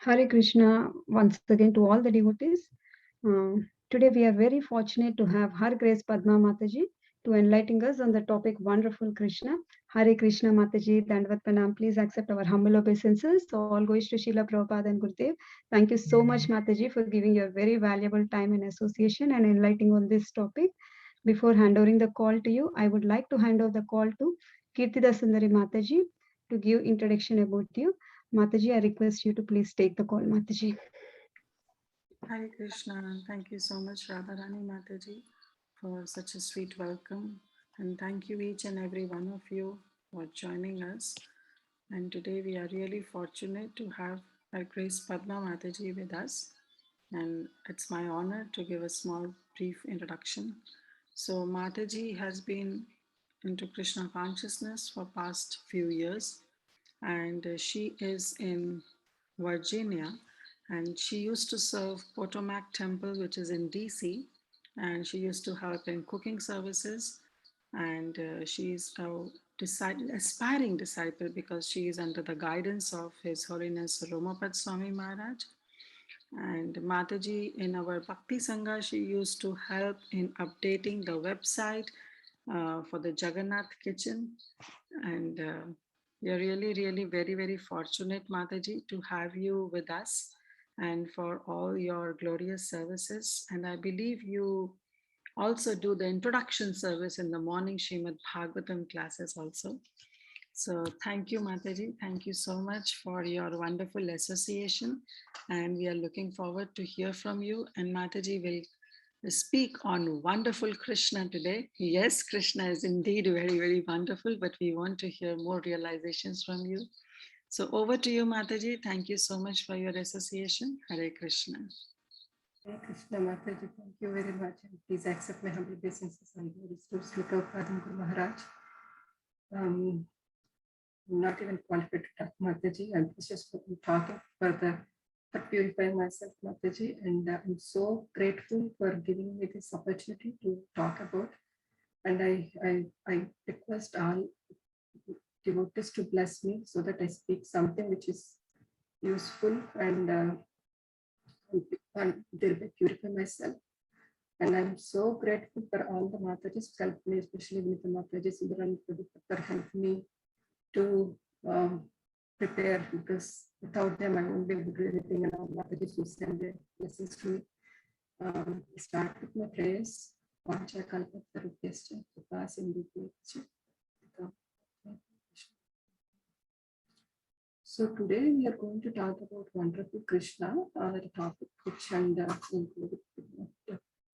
Hare Krishna once again to all the devotees. Today we are very fortunate to have Her Grace Padma Mataji to enlighten us on the topic Wonderful Krishna. Hare Krishna Mataji, Dandvat Pranam, please accept our humble obeisances. So all goes to Srila Prabhupada and Gurudev. Thank you so much Mataji for giving your very valuable time and association and enlightening on this topic. Before handing the call to you, I would like to hand over the call to Kirtida Sundari Mataji to give introduction about you. Mataji, I request you to please take the call, Mataji. Hare Krishna. Thank you so much, Radharani Mataji, for such a sweet welcome. And thank you each and every one of you for joining us. And today we are really fortunate to have Her Grace Padma Mataji with us. And it's my honor to give a small brief introduction. So Mataji has been into Krishna consciousness for past few years, and she is in Virginia, and she used to serve Potomac Temple, which is in DC, and she used to help in cooking services, and she's a aspiring disciple because she is under the guidance of His Holiness Romapad Swami Maharaj. And Mataji in our Bhakti Sangha, she used to help in updating the website for the Jagannath Kitchen. And we are really, really very, very fortunate, Mataji, to have you with us and for all your glorious services. And I believe you also do the introduction service in the morning Srimad Bhagavatam classes also. So thank you, Mataji. Thank you so much for your wonderful association. And we are looking forward to hear from you. And Mataji will speak on wonderful Krishna today. Yes, Krishna is indeed very, very wonderful, but we want to hear more realizations from you. So over to you, Mataji. Thank you so much for your association. Hare Krishna. Hare Krishna Mataji, thank you very much. And please accept my humble obeisances and glories to Sri Prabhupada and Guru Maharaj. I'm not even qualified to talk, Mataji. I'm just talking for purifying myself, Mataji, and I'm so grateful for giving me this opportunity to talk about. And I request all devotees to bless me so that I speak something which is useful and thereby purify myself. And I'm so grateful for all the Matajis who helped me, especially with the Mataji Sundaran for helping me to prepare, because without them I won't be able to do anything, and all Matajis who send their blessings to me. Start with my prayers. So today we are going to talk about wonderful Krishna, the topic which and included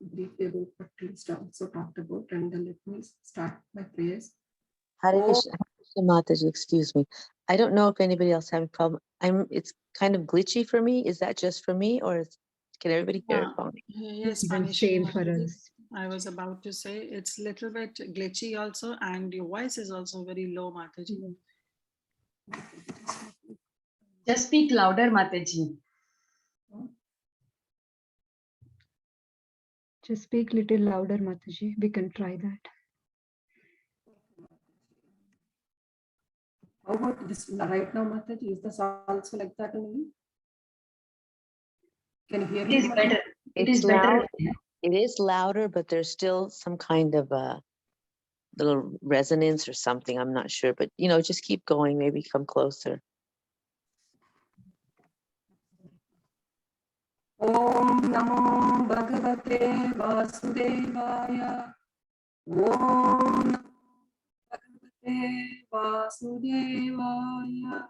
briefly about what Krishna also talked about. And let me start my prayers. Hare Krishna, Mataji, excuse me. I don't know if anybody else having a problem. It's kind of glitchy for me. Is that just for me, or can everybody hear it? Yes, same for us. I was about to say it's a little bit glitchy also, and your voice is also very low, Mataji. Just speak louder, Mataji. Just speak little louder, Mataji. We can try that. How about this right now, Mataji? Is this also like that only? Can you hear me? It is better. It is better. It is louder, but there's still some kind of a little resonance or something. I'm not sure, but just keep going. Maybe come closer. Om Namo Bhagavate Vasudevaya. Om Namo Bhagavate Vasudevaya.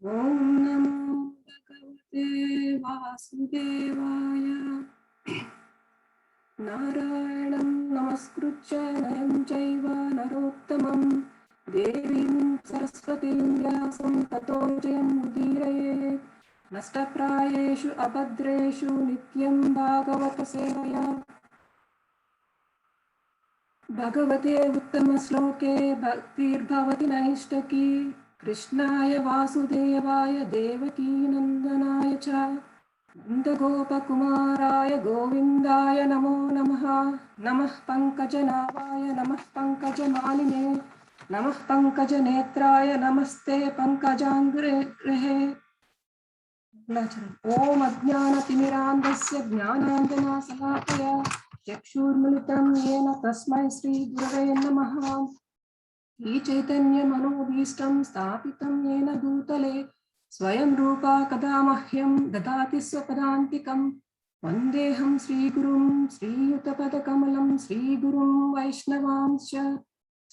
Om Namo Bhagavate Vasudevaya. Narayanam Namaskritya Naram Jaiva Narottamam Devim Saraswatim Vyasam Tato Jayam Udiraye Nashtaprayeshu Abhadreshu Nityam Bhagavata Sevaya Bhagavate Uttama Sloke Bhaktir Bhavati Naishtaki Krishnaya Vasudevaya Devaki Nandanaya Cha Nandagopakumaraya Govindaya Namo Namaha Namah Pankajanaavaya Namah Pankajamaline Namah Pankajanetraya Namaste Pankajangrehe ॐ अज्ञानतिमिरान्धस्य ज्ञानाञ्जनशलाकया चक्षुर्मिलितं येन तस्मै श्रीगुरवे नमः। श्रीचैतन्यमनोभीष्टं स्थापितं येन भूतले स्वयं रूपा कदा मह्यं ददाति स्वपदान्तिकं। वन्देऽहं श्रीगुरुं श्रीयुतपदकमलं श्रीगुरुं वैष्णवांश्च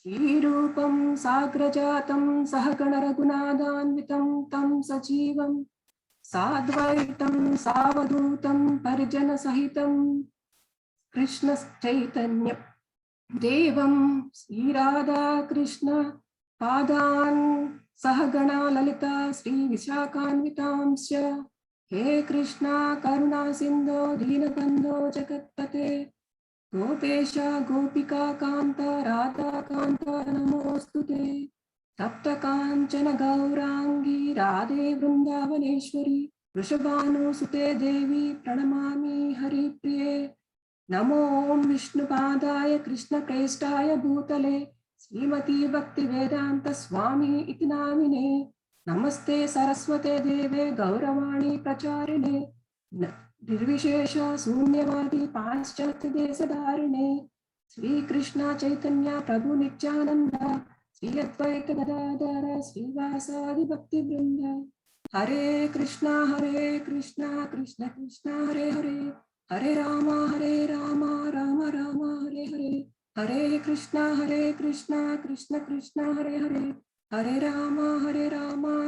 श्रीरूपं साग्रजातं सहगणरघुनाथान्वितं तं सजीवं साद्वैतं सावधूतं परिजनसहितं कृष्णचैतन्य देवं श्रीराधा कृष्ण पादान् सहगणा ललिता श्रीविशाखान्वितांश्च। हे कृष्णा करुणा सिन्धो दीनबन्धो जगत्पते गोपेश गोपिका कान्त राधा कान्त नमोऽस्तुते। तप्त काञ्चन गौरांगी राधे वृन्दावनेश्वरी वृषभानुसुते देवी प्रणमामि हरिप्रिये। नमो ॐ विष्णुपादाय कृष्णप्रेष्ठाय भूतले श्रीमती भक्तिवेदान्त स्वामी इति नामिने। नमस्ते सरस्वते देवे गौरवाणी प्रचारिणे निर्विशेष शून्यवादी पाश्चात्य देशधारिणे। श्री कृष्ण चैतन्य प्रभु नित्यानंद श्री अद्वैत गदाधर श्रीवासादि भक्ति वृंद। हरे कृष्णा कृष्ण कृष्ण हरे हरे हरे राम राम राम हरे हरे। हरे कृष्णा कृष्ण कृष्ण हरे हरे हरे राम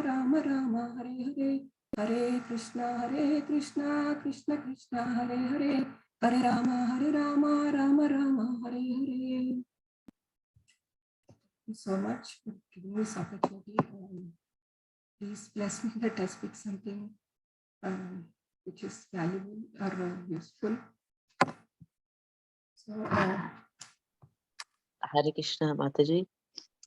राम राम हरे हरे। हरे Krishna Krishna Krishna Hare Hare Hare Ram Ram Ram Hare Hare. Thank you so much for giving this opportunity. Please bless me that I speak something which is valuable or useful. So, Hare Krishna, Mataji.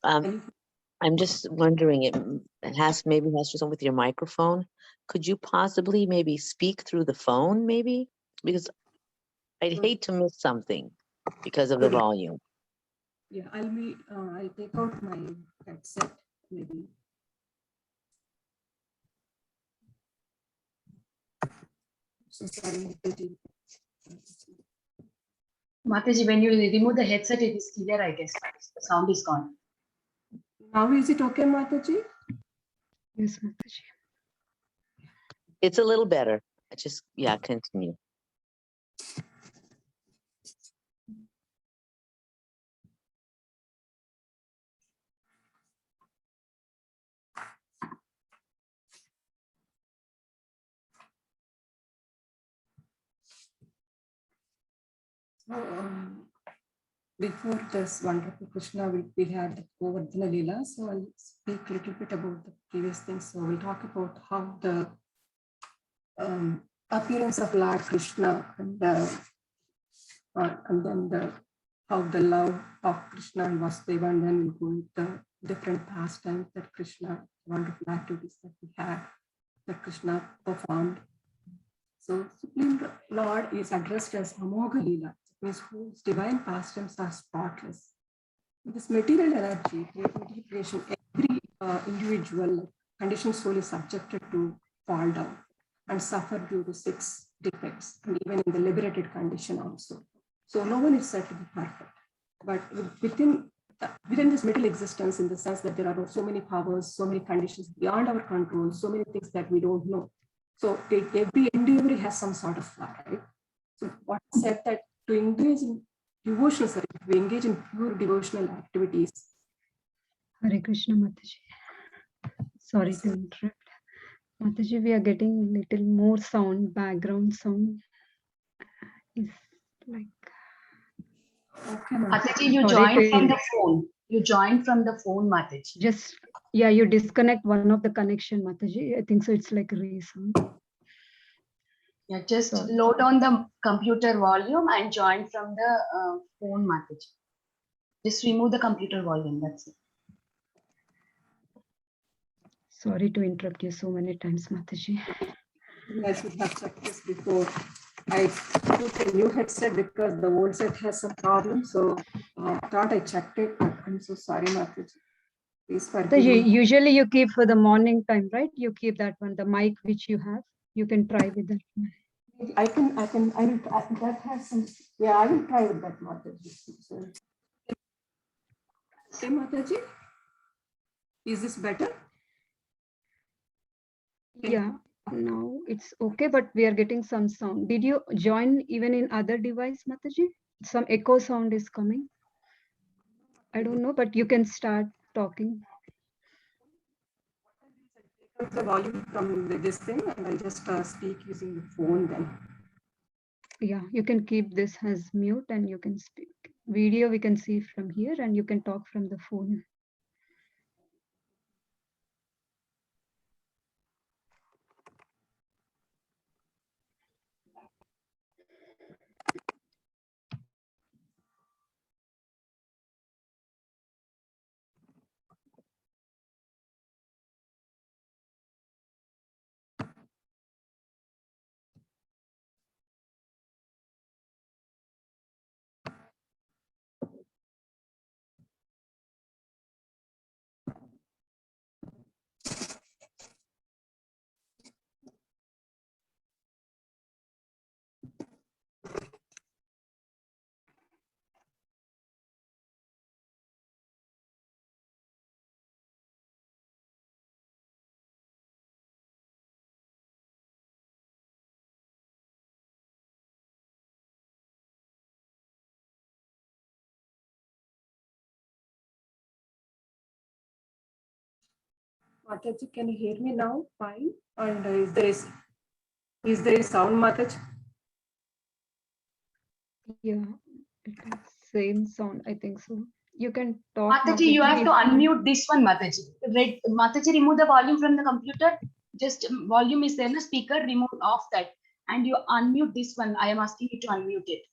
I'm just wondering, it maybe has to do something with your microphone. Could you possibly maybe speak through the phone, maybe? Because I'd hate to miss something because of the volume. yeah, I'll take out my headset maybe. So sorry. Mataji, when you remove the headset, it is clear, I guess. The sound is gone. Now is it okay, Mataji? Yes, Mataji. It's a little better. Yeah, continue. So, before this wonderful Krishna, we had the Govardhana Leela. So I'll speak a little bit about the previous things. So we'll talk about how the appearance of Lord Krishna and then how the love of Krishna and Vasudeva, and then we'll go into the different pastimes that Krishna, wonderful activities that we had, that Krishna performed. So Supreme Lord is addressed as Amogha Leela, means whose divine pastimes are spotless. This material energy, creativity, creation, every individual conditioned soul is subjected to fall down and suffer due to 6 defects, and even in the liberated condition also. So no one is said to be perfect, but within this material existence, in the sense that there are so many powers, so many conditions beyond our control, so many things that we don't know. So every individual has some sort of flaw, right? So what said that to engage in devotional service, we engage in pure devotional activities. Hare Krishna, Mataji. Sorry to interrupt. Mataji, we are getting little more sound, background sound. Is like. Okay, Mataji, you Sorry joined to from the phone. You joined from the phone, Mataji. just, yeah, you disconnect one of the connection, Mataji. I think so. It's like a reason. Yeah, just Sorry. load on the computer volume and join from the phone, Mataji. Just remove the computer volume. That's it. Sorry to interrupt you so many times, Mataji. I should have checked this before. I took a new headset because the old set has some problems. So I thought I checked it, but I'm so sorry, Mataji. Please forgive me. Usually you keep for the morning time, right? You keep that one, the mic which you have. You can try with that one. I will, that has some, yeah, I will try with that, Mataji. So, okay, Mataji? Is this better? Okay. Yeah, now it's okay, but we are getting some sound. Did you join even in other device, Mataji? Some echo sound is coming. I don't know, but you can start talking. Take out the volume from this thing and I just speak using the phone then. Yeah, you can keep this as mute and you can speak. Video we can see from here and you can talk from the phone. Mataji, can you hear me now? Fine. And is there a sound, Mataji? Yeah, it is same sound, I think so. You can talk. Mataji, you have to unmute this one, Mataji. Mataji, remove the volume from the computer. Just volume is there in the speaker, remove off that. And you unmute this one. I am asking you to unmute it.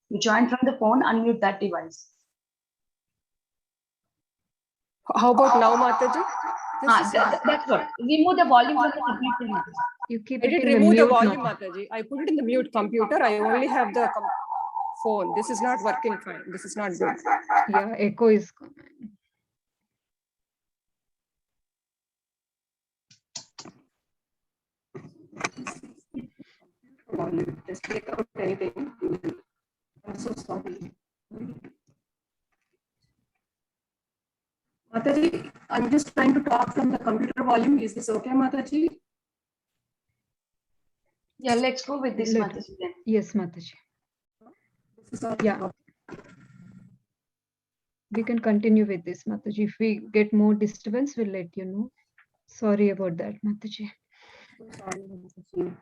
You join from the phone, unmute that device. How about now, Mataji? That's what. Remove the volume from the computer, Mataji. You keep I it did in the remove the mute volume, now. Mataji. I put it in the mute computer. I only have the phone. This is not working fine. This is not good. Yeah, echo is coming. Volume. Just take out anything. I'm so sorry. Mataji, I'm just trying to talk from the computer volume. Is this okay, Mataji? Yeah, let's go with this, Let- Mataji then. Yes, Mataji. This is okay. Yeah. We can continue with this, Mataji. If we get more disturbance, we'll let you know. Sorry about that, Mataji. So sorry, Mataji.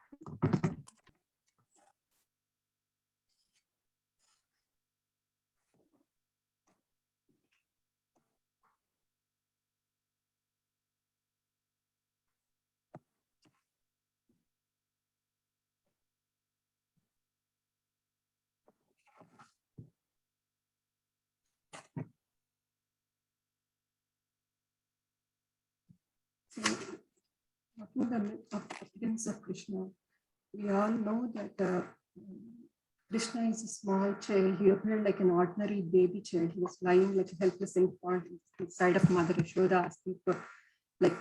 So, talking the appearance of Krishna, we all know that Krishna is a small child. He appeared like an ordinary baby child. He was lying like a helpless infant inside of Mother Yashoda, asking like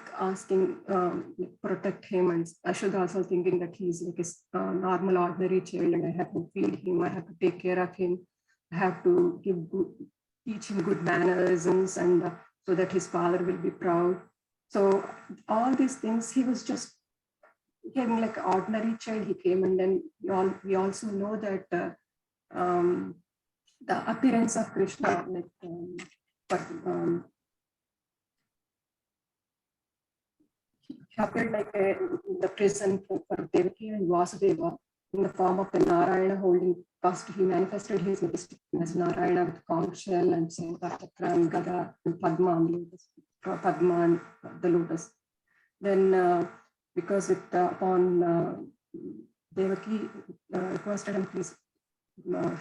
protect him, and Yashoda also thinking that he's like a normal ordinary child, and I have to feed him, I have to take care of him, I have to teach him good mannerisms, and so that his father will be proud. So all these things, he was just became like an ordinary child. He came, and then we also know that the appearance of Krishna, he appeared like in the prison for Devaki and Vasudeva in the form of the Narayana holding first. He manifested his mystic as Narayana with conch shell and Shankar Chakra and Gada and Padma and the lotus. Then because upon Devaki requested him please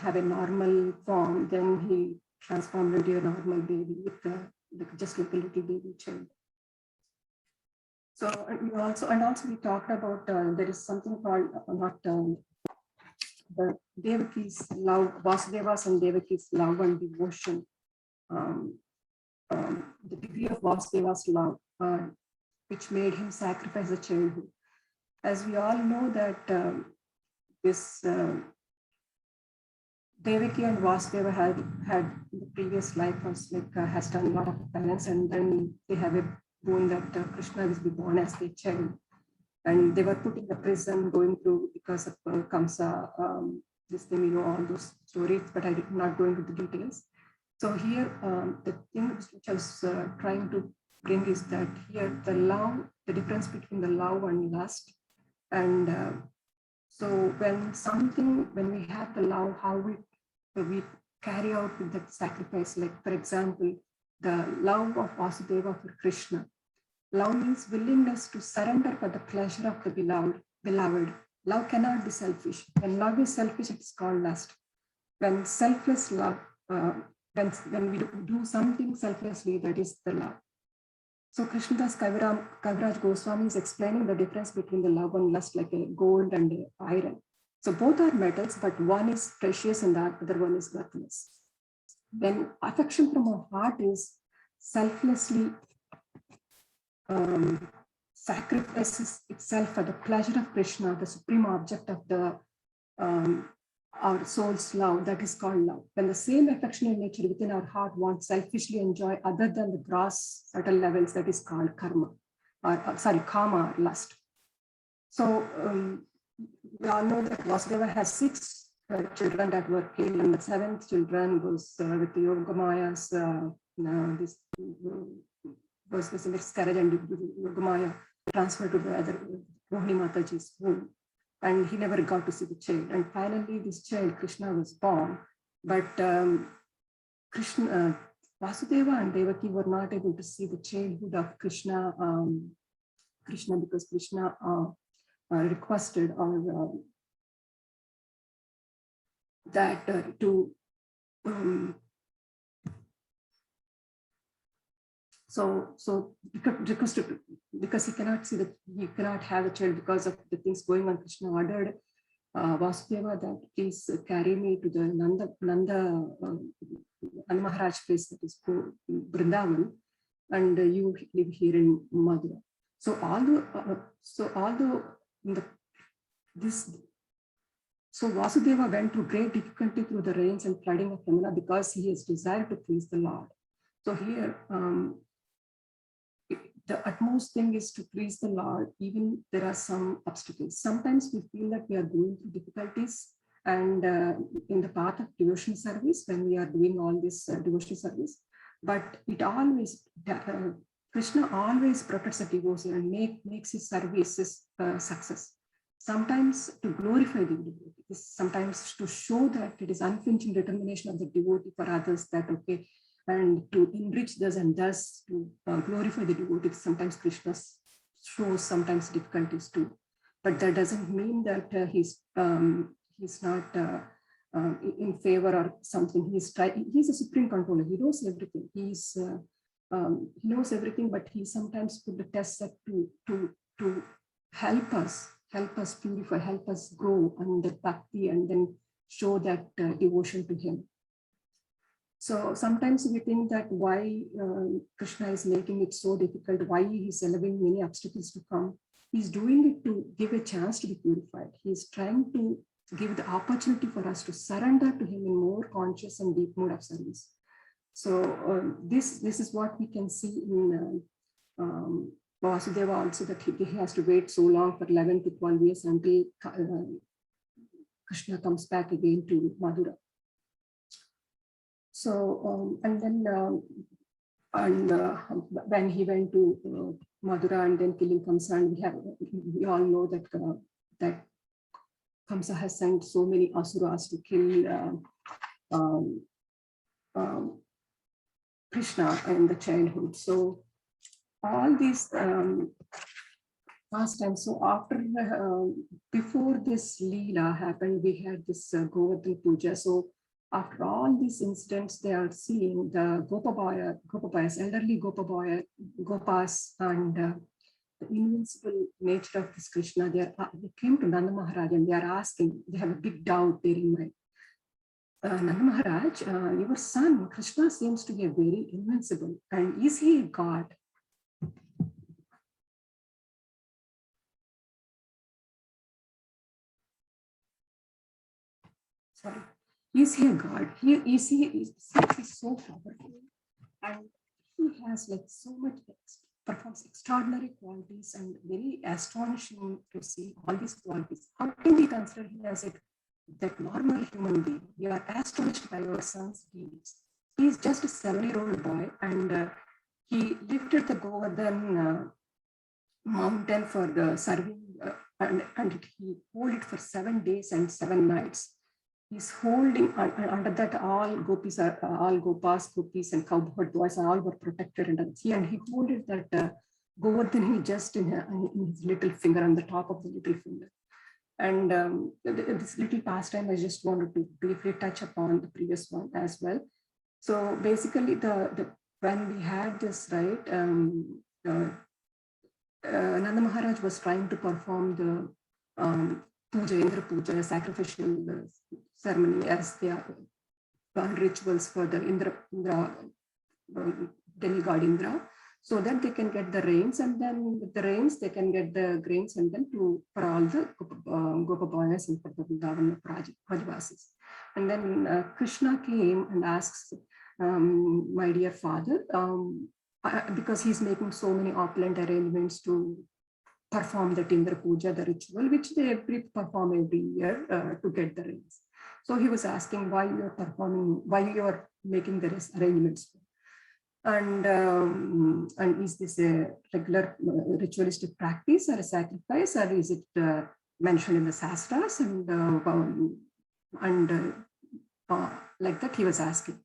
have a normal form, then he transformed into a normal baby with just like a little baby child. So and also we talked about there is something called the Devaki's love, Vasudeva's and Devaki's love and devotion. The degree of Vasudeva's love, which made him sacrifice the childhood. as we all know that this Devaki and Vasudeva had in the previous life was like has done a lot of penance, and then they have a boon that Krishna will be born as their child, and they were put in the prison going through because of Kamsa. This thing, you know, all those stories, but I did not go into the details. So here, the thing which I was trying to bring is that here the love, the difference between the love and lust, and so when we have the love, how we carry out with that sacrifice. Like for example, the love of Vasudeva for Krishna. Love means willingness to surrender for the pleasure of the beloved. Love cannot be selfish. When love is selfish, it's called lust. When selfless love, when we do something selflessly, that is the love. So Krishnadas Kaviraj Goswami is explaining the difference between the love and lust, like a gold and iron. So both are metals, but one is precious and the other one is worthless. When affection from our heart is selflessly sacrifices itself for the pleasure of Krishna, the supreme object of the our soul's love, that is called love. When the same affectionate nature within our heart wants selfishly enjoy other than the gross subtle levels, that is called karma, kama or lust. So we all know that Vasudeva has 6 children that were killed, and the 7th children was with the Yogamaya's this was this miscarriage, and Yogamaya transferred to the other Rohini Mataji's womb, and he never got to see the child. And finally, this child Krishna was born, but Vasudeva and Devaki were not able to see the childhood of Krishna, because Krishna requested or that to so because he cannot see that he cannot have a child because of the things going on. Krishna ordered Vasudeva that please carry me to the Nanda Maharaj place, that is Vrindavan, and you live here in Mathura. So although so Vasudeva went through great difficulty through the rains and flooding of Yamuna because he has desired to please the Lord. So here, the utmost thing is to please the Lord, even there are some obstacles. Sometimes we feel that we are going through difficulties, and in the path of devotional service, when we are doing all this devotional service, but it always, Krishna always protects the devotee and makes his services success. Sometimes to glorify the devotee, sometimes to show that it is unflinching determination of the devotee for others, that okay, and to enrich this and thus to glorify the devotee. Sometimes Krishna shows sometimes difficulties too, but that doesn't mean that he's not in favor or something. He's a supreme controller. He knows everything. He knows everything, but he sometimes put the test set to help us purify, help us grow under bhakti, and then show that devotion to him. So sometimes we think that why Krishna is making it so difficult, why he's allowing many obstacles to come. He's doing it to give a chance to be purified. He's trying to give the opportunity for us to surrender to him in more conscious and deep mode of service. So this is what we can see in Vasudeva also, that he has to wait so long for 11 to 12 years until Krishna comes back again to Mathura. So and then when he went to Mathura and then killing Kamsa, and we all know that that Kamsa has sent so many asuras to kill Krishna in the childhood. So all these past times. So after before this Leela happened, we had this Govardhan Puja. So after all these incidents, they are seeing the Gopabhayas, elderly Gopas, and the invincible nature of this Krishna. They came to Nanda Maharaj and they are asking, they have a big doubt there in mind. Nanda Maharaj, your son Krishna seems to be very invincible, and is he a god? sorry, is he a god? He's so powerful, and he has like so much performs extraordinary qualities and very astonishing to see all these qualities. How can we consider him as a that normal human being? We are astonished by your son's deeds. He is just a 7-year-old boy, and he lifted the Govardhan mountain for the serving, and he hold it for 7 days and 7 nights. He's holding under that all gopis are all gopas, gopis, and cowherd boys all were protected under the and he holded that Govardhan he just in his little finger, on the top of the little finger. And this little pastime I just wanted to briefly touch upon the previous one as well. So basically, the when we had this right, Nanda Maharaj was trying to perform the puja, Indra puja, sacrificial ceremony as they are rituals for the Indra demigod Indra, so that they can get the rains, and then with the rains they can get the grains, and then for all the Gopa boys and for the Vrindavan Brajvasis. And then Krishna came and asks, my dear father, because he's making so many opulent arrangements to perform the Indra Puja, the ritual, which they perform every year to get the rains. So he was asking why you are performing, why you are making the arrangements. And is this a regular ritualistic practice or a sacrifice, or is it mentioned in the Shastras? And like that he was asking.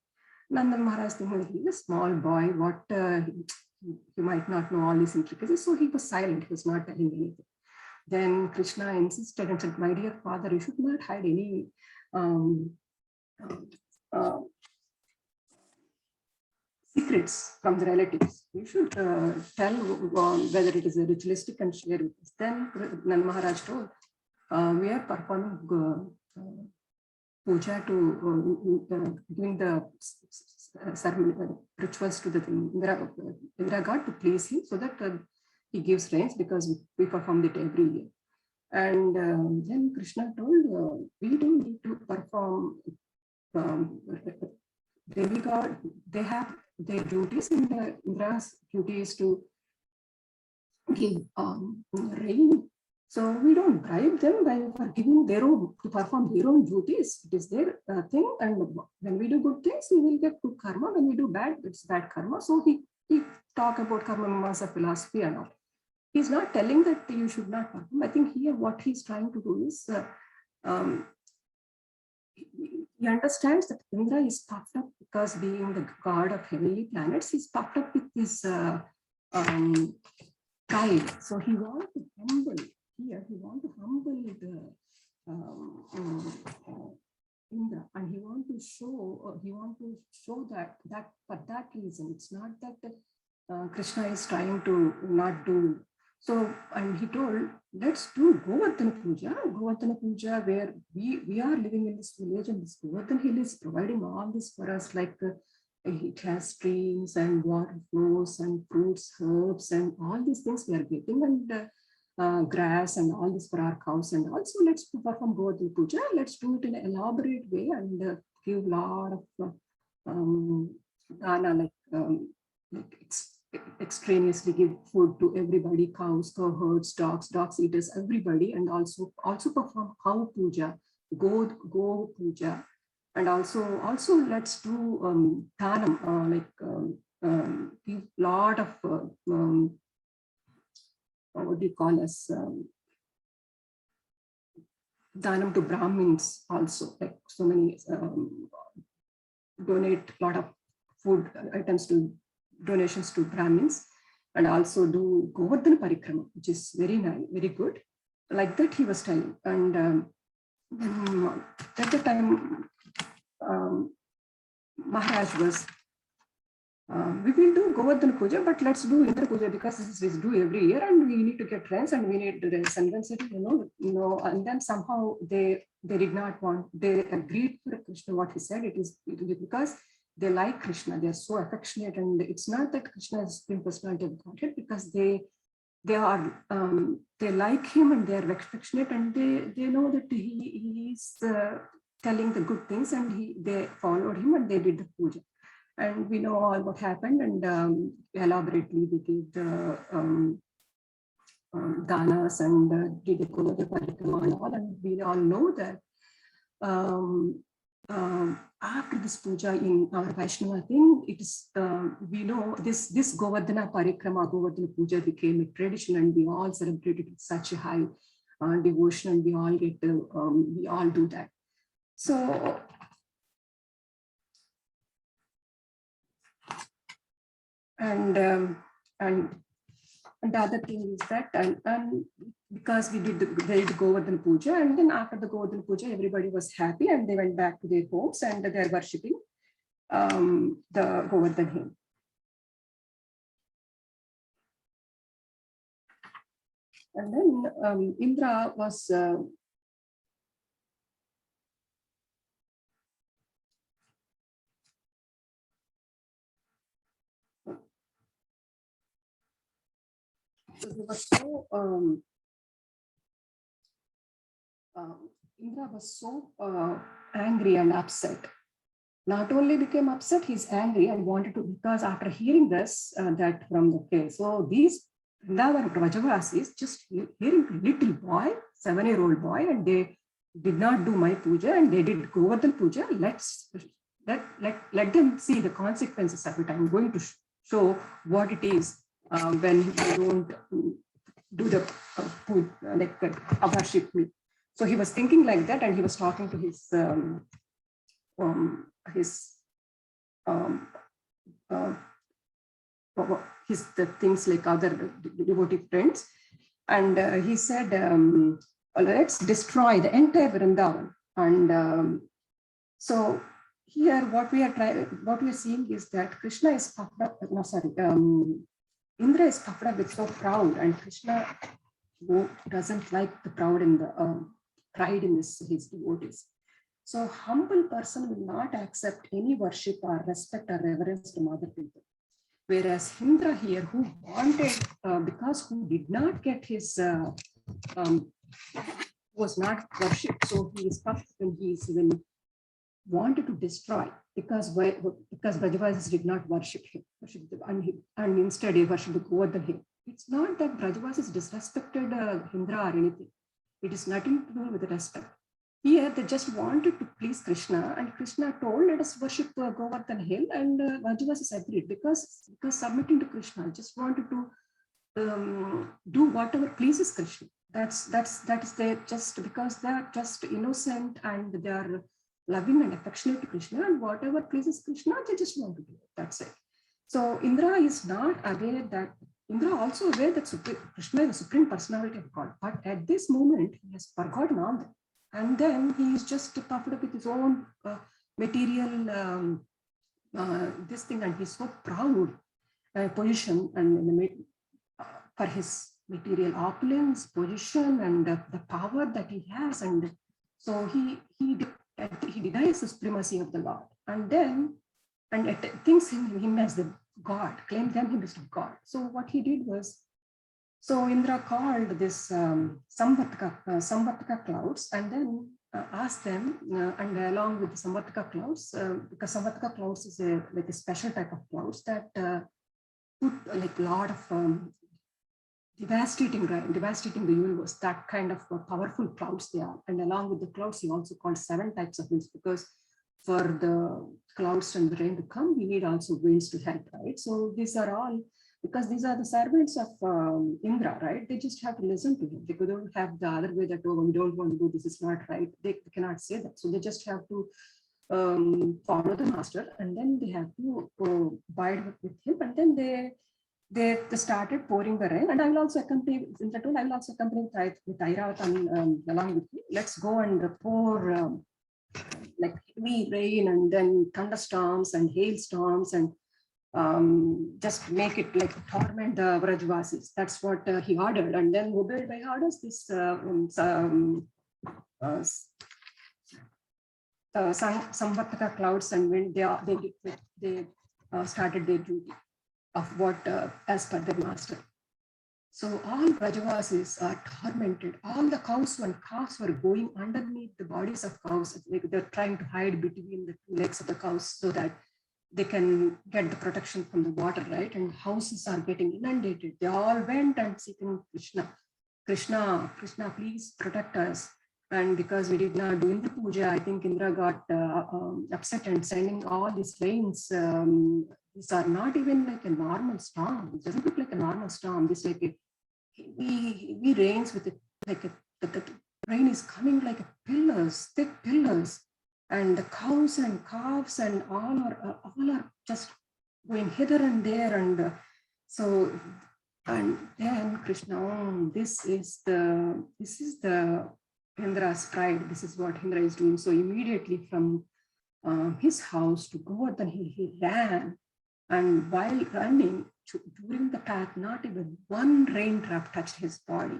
Nanda Maharaj thinking he's a small boy, what you might not know all these intricacies. So he was silent, he was not telling anything. Then Krishna insisted and said, my dear father, you should not hide any secrets from the relatives. You should tell whether it is a ritualistic and share with us. Then Nanda Maharaj told, we are performing puja to doing the ceremony rituals to the Indra god to please him, so that he gives rains, because we perform it every year. And then Krishna told, we don't need to perform demigod. They have their duties, and Indra's duty is to give rain. So we don't bribe them by giving their own, to perform their own duties. It is their thing, and when we do good things, we will get good karma. When we do bad, it's bad karma. So he talk about karma mimamsa philosophy and all. He's not telling that you should not perform. I think here what he's trying to do is he understands that Indra is puffed up because being the god of heavenly planets, he's puffed up with this pride. So he wants to humble. Here, he wants to humble the Indra, and he wants to show that for that reason, it's not that Krishna is trying to not do. So, and he told, let's do Govardhan Puja, where we are living in this village, and this Govardhan hill is providing all this for us, like it has streams and water flows and fruits, herbs, and all these things we are getting, and grass and all this for our cows. And also let's perform Govardhan Puja. Let's do it in an elaborate way and give a lot of dana, like extraneously give food to everybody, cows, cowherds, dogs eaters, everybody, and also perform cow puja, go puja, and also let's do dhanam, give lot of what do you call as dhanam to Brahmins also, like so many donate a lot of food items to donations to Brahmins, and also do Govardhan Parikrama, which is very nice, very good. Like that he was telling. And at the time, Maharaj was, we will do Govardhan Puja, but let's do Indra Puja, because this is due every year and we need to get rains and we need to rains. And then said, no, and then somehow they did not want, they agreed for Krishna what he said. It is because they like Krishna, they are so affectionate, and it's not that Krishna is Supreme Personality of Godhead, because they like him and they are affectionate, and they know that he is telling the good things, and they followed him and they did the puja. And we know all what happened, and elaborately they gave the danas and did the Goloda Parikrama and all, and we all know that after this puja in our Vaishnava thing, it is we know this Govardhana Parikrama, Govardhana Puja became a tradition, and we all celebrated with such a high devotion, and we all get we all do that. So and the other thing is that and because we did the Govardhan Puja, and then after the Govardhan Puja, everybody was happy and they went back to their homes and they're worshipping the Govardhan hymn. And then Indra was Indra was so angry and upset. Not only became upset, he's angry and wanted to, because after hearing this, that from the case, so these Vrindavan Vrajavasis just hearing little boy, 7-year-old boy, and they did not do my puja and they did Govardhan Puja. Let them see the consequences of it. I'm going to show what it is when you don't do the worship. So he was thinking like that, and he was talking to his the things like other devotee friends, and he said, let's destroy the entire Vrindavan. And so here what we are seeing is that Krishna is puffed up, Indra is puffed up with so proud, and Krishna doesn't like the proud and the pride in his devotees. So humble person will not accept any worship or respect or reverence from other people. Whereas Indra here, who wanted, because who did not get his, was not worshipped, so he is puffed and he is even wanted to destroy, because Brajavasis did not worship him, and instead he worshipped the Govardhan him. It's not that Brajavasis disrespected Indra or anything. It is nothing to do with the respect. Here they just wanted to please Krishna, and Krishna told, let us worship Govardhan hill, and Brajavasis agreed, because submitting to Krishna, just wanted to do whatever pleases Krishna. That is there just because they are just innocent and they are loving and affectionate to Krishna, and whatever pleases Krishna, they just want to do it. That's it. So Indra is not aware that, Indra also aware that Krishna is the supreme personality of God, but at this moment he has forgotten all that. And then he is just puffed up with his own material this thing, and he's so proud position and for his material opulence, position, and the power that he has, and so he denies the supremacy of the Lord, and then thinks him as the God, claimed him as God. So what he did was, so Indra called this Samvartaka clouds, and then asked them, and along with the Samvartaka clouds, because Samvartaka clouds is like a special type of clouds that put like a lot of devastating the universe, that kind of powerful clouds they are. And along with the clouds, he also called 7 types of winds, because for the clouds and the rain to come, we need also winds to help, right? So these are all, because these are the servants of Indra, right? They just have to listen to him. They don't have the other way that, oh, we don't want to do this, is not right. They cannot say that. So they just have to follow the master, and then they have to abide with him, and then they started pouring the rain. And I will also accompany, since I told, I will also accompany with Airavata along with you. Let's go and pour like heavy rain, and then thunderstorms and hailstorms, and just make it like torment the Vrajavasis. That's what he ordered, and then obeyed by orders. This Samvartaka clouds and wind, they started their duty of what as per the master. So all Brajavasis are tormented. All the cows and calves were going underneath the bodies of cows. Like they're trying to hide between the two legs of the cows so that they can get the protection from the water, right? And houses are getting inundated. They all went and seeking Krishna. Krishna, please protect us. And because we did not do in the puja, I think Indra got upset and sending all these rains. These are not even like a normal storm. It doesn't look like a normal storm. This like a we rains with it like the rain is coming like a pillars, thick pillars, and the cows and calves and all are just going hither and there, and so and then Krishna, this is the Indra's pride. This is what Indra is doing. So immediately from his house to Govardhan Hill, he ran, and while running during the path, not even one raindrop touched his body.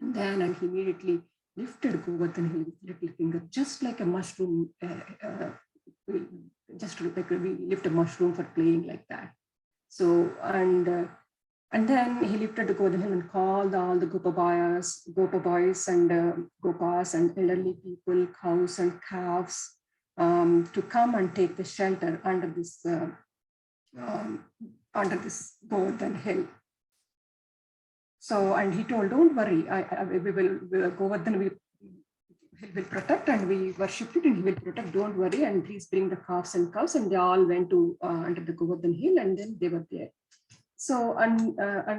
And then he immediately lifted Govardhan Hill with little finger, just like a mushroom, just like we lift a mushroom for playing like that. So, and then he lifted the Govardhan Hill and called all the Gopa boys and Gopas and elderly people, cows and calves, to come and take the shelter under this Govardhan Hill. So, and he told, don't worry, we will Govardhan will protect, and we worship it, and he will protect, don't worry, and please bring the calves and cows. And they all went to under the Govardhan Hill, and then they were there. So, and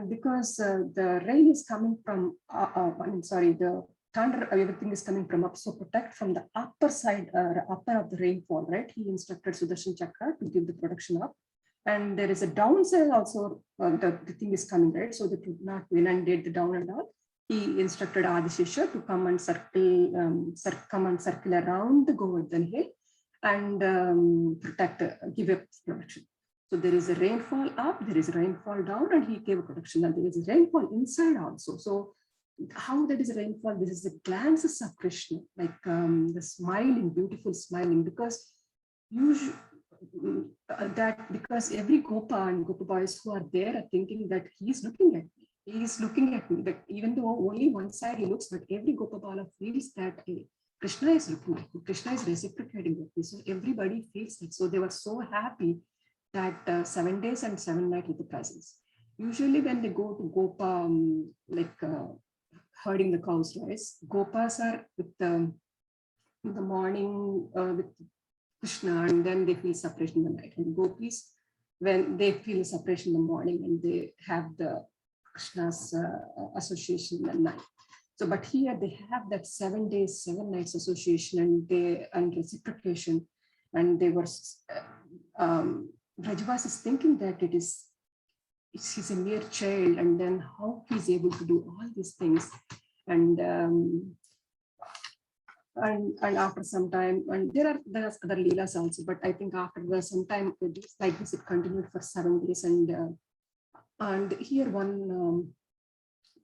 because the rain is coming from, the thunder, everything is coming from up, so protect from the upper side, upper of the rainfall, right? He instructed Sudarshan Chakra to give the protection up. And there is a downside also, the thing is coming, right? So that would not inundate the down and all. He instructed Adishesha to come and circle around the Govardhan Hill and protect, give a protection. So there is a rainfall up, there is a rainfall down, and he gave a protection. And there is a rainfall inside also. So how that is a rainfall? This is the glances of Krishna, like the smiling, beautiful smiling, because usually because every Gopa and Gopa boys who are there are thinking that he's looking at me. He's looking at me. That even though only one side he looks, but every Gopa Bala feels that Krishna is looking at me. Krishna is reciprocating with me. So everybody feels it. So they were so happy that 7 days and 7 nights with the presence. Usually when they go to Gopa, herding the cows, right? Gopas are with in the morning with Krishna, and then they feel separation in the night. And gopis, when they feel separation in the morning, and they have the Krishna's association in the night. So, but here they have that 7 days, 7 nights association, and reciprocation, and they were Brajavas is thinking that he's a mere child, and then how he's able to do all these things, and after some time, and there's other leelas also, but I think after some time like this, it continued for 7 days, and here one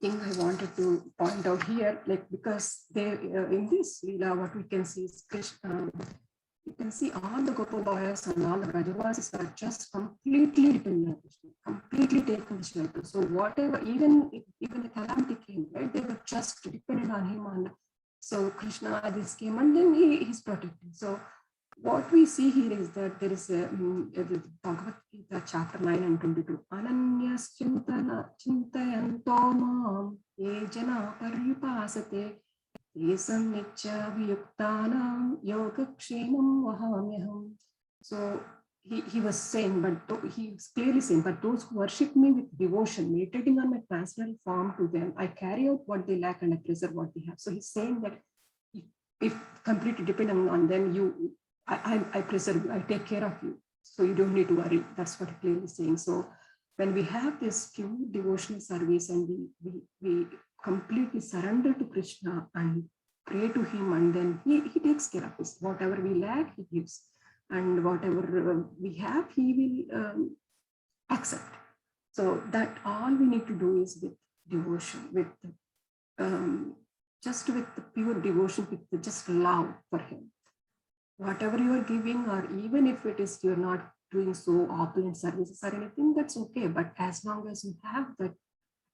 thing I wanted to point out here, like because they in this leela, what we can see is Krishna. You can see all the Gopa boys and all the Brajavasis are just completely dependent on Krishna, completely taken shelter. So whatever, even the calamity came, right? They were just dependent on him. And so Krishna, this came, and then he's protected. So what we see here is that there is a Bhagavad Gita, chapter 9 and 22. Ananyas chintayanto mam ye jana paryupasate yesam nicha viyuktanam yogakshemam vahamyaham. So he was saying, but he was clearly saying, but those who worship me with devotion, meditating on my transcendental form to them, I carry out what they lack and I preserve what they have. So he's saying that if completely dependent on them, I preserve you, I take care of you. So you don't need to worry. That's what he clearly is saying. So when we have this pure devotional service, and we completely surrender to Krishna and pray to him, and then he takes care of us. Whatever we lack, he gives. And whatever we have, he will accept. So that all we need to do is with devotion, with just with the pure devotion, with the just love for him. Whatever you are giving, or even if it is you're not doing so opulent services or anything, that's okay. But as long as you have that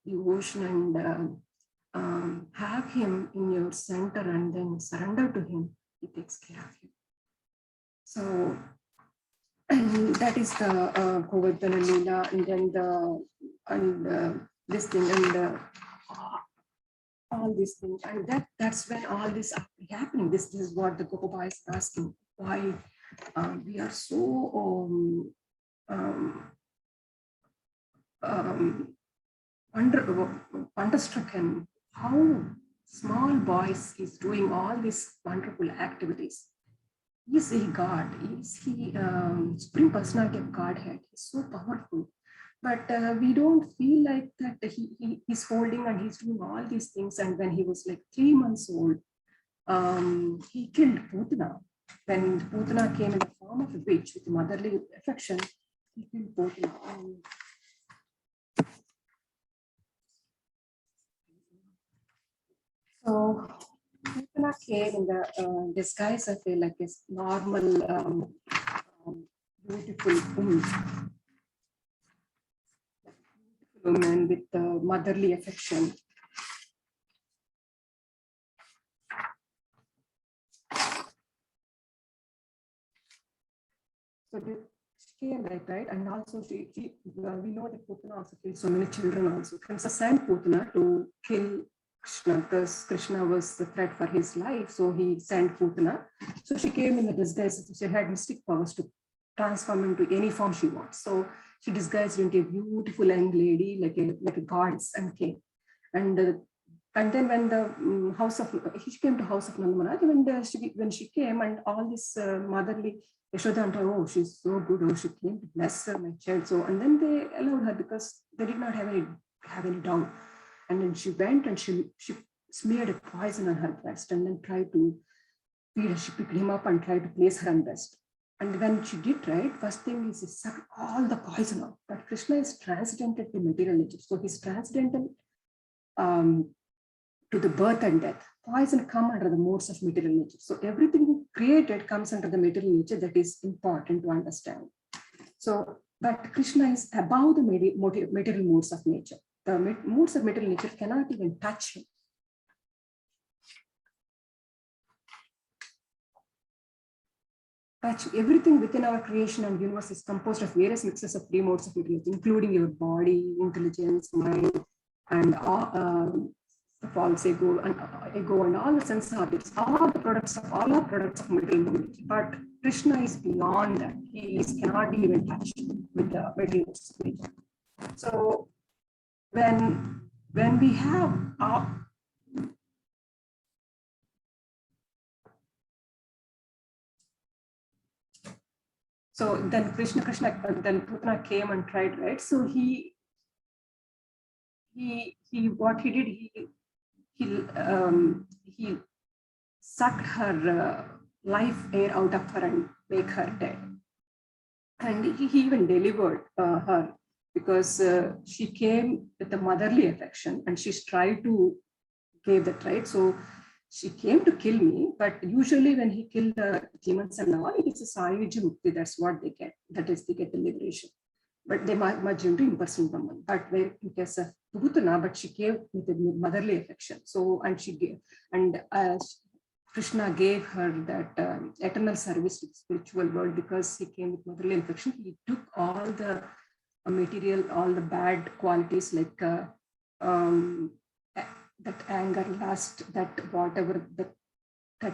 the ocean and have him in your center and then surrender to him, he takes care of you. So, and that is the Govardhana Leela, and then this thing and all these things, and that's when all this are happening. This is what the Gopa is asking, why we are so wonderstruck, how small boys is doing all these wonderful activities. Is he God? Is he Supreme Personality of Godhead? He's so powerful. But we don't feel like that he's holding and he's doing all these things. And when he was like 3 months old, he killed Putana. When Putana came in the form of a witch with motherly affection, he killed Putana. So Putana came in the disguise of like a normal, beautiful woman with motherly affection. So she came like right, and also we know that Putana also killed so many children also. Kamsa sent Putana to kill Krishna because Krishna was the threat for his life. So he sent Putana. So she came in the disguise. She had mystic powers to transform into any form she wants. So she disguised into a beautiful young lady, like a goddess, and came. And then when the she came to house of Nanda Maharaj, when she came and all this motherly Yashoda and her, oh, she's so good, oh, she came to bless her, my child. So, and then they allowed her because they did not have any doubt. And then she went and she smeared a poison on her breast and then tried to feed her. She picked him up and tried to place her on breast. And when she did right, first thing is he sucked all the poison out. But Krishna is transcendental to material nature. So he's transcendental to the birth and death. Poison come under the modes of material nature. So everything created comes under the material nature. That is important to understand. So, but Krishna is above the material modes of nature. The modes of material nature cannot even touch him. Everything within our creation and universe is composed of various mixes of three modes of material, including your body, intelligence, mind, and false ego and all the sense objects, all are products of material nature. But Krishna is beyond that. He cannot be even touched with the material modes of nature. So when we have so then then Putana came and tried, right? So he what he did, he sucked her life air out of her and make her dead. And he even delivered her because she came with a motherly affection and she tried to give that, right? So she came to kill me, but usually when he killed the demons and all, it is a Sayuja Mukti, that's what they get. That is, they get the liberation. But they merge into impersonal Brahman. But in case of Putana, but she gave with a motherly affection. So, and she gave, and Krishna gave her that eternal service to the spiritual world because he came with motherly affection. He took all the material, all the bad qualities like that anger, lust, that whatever that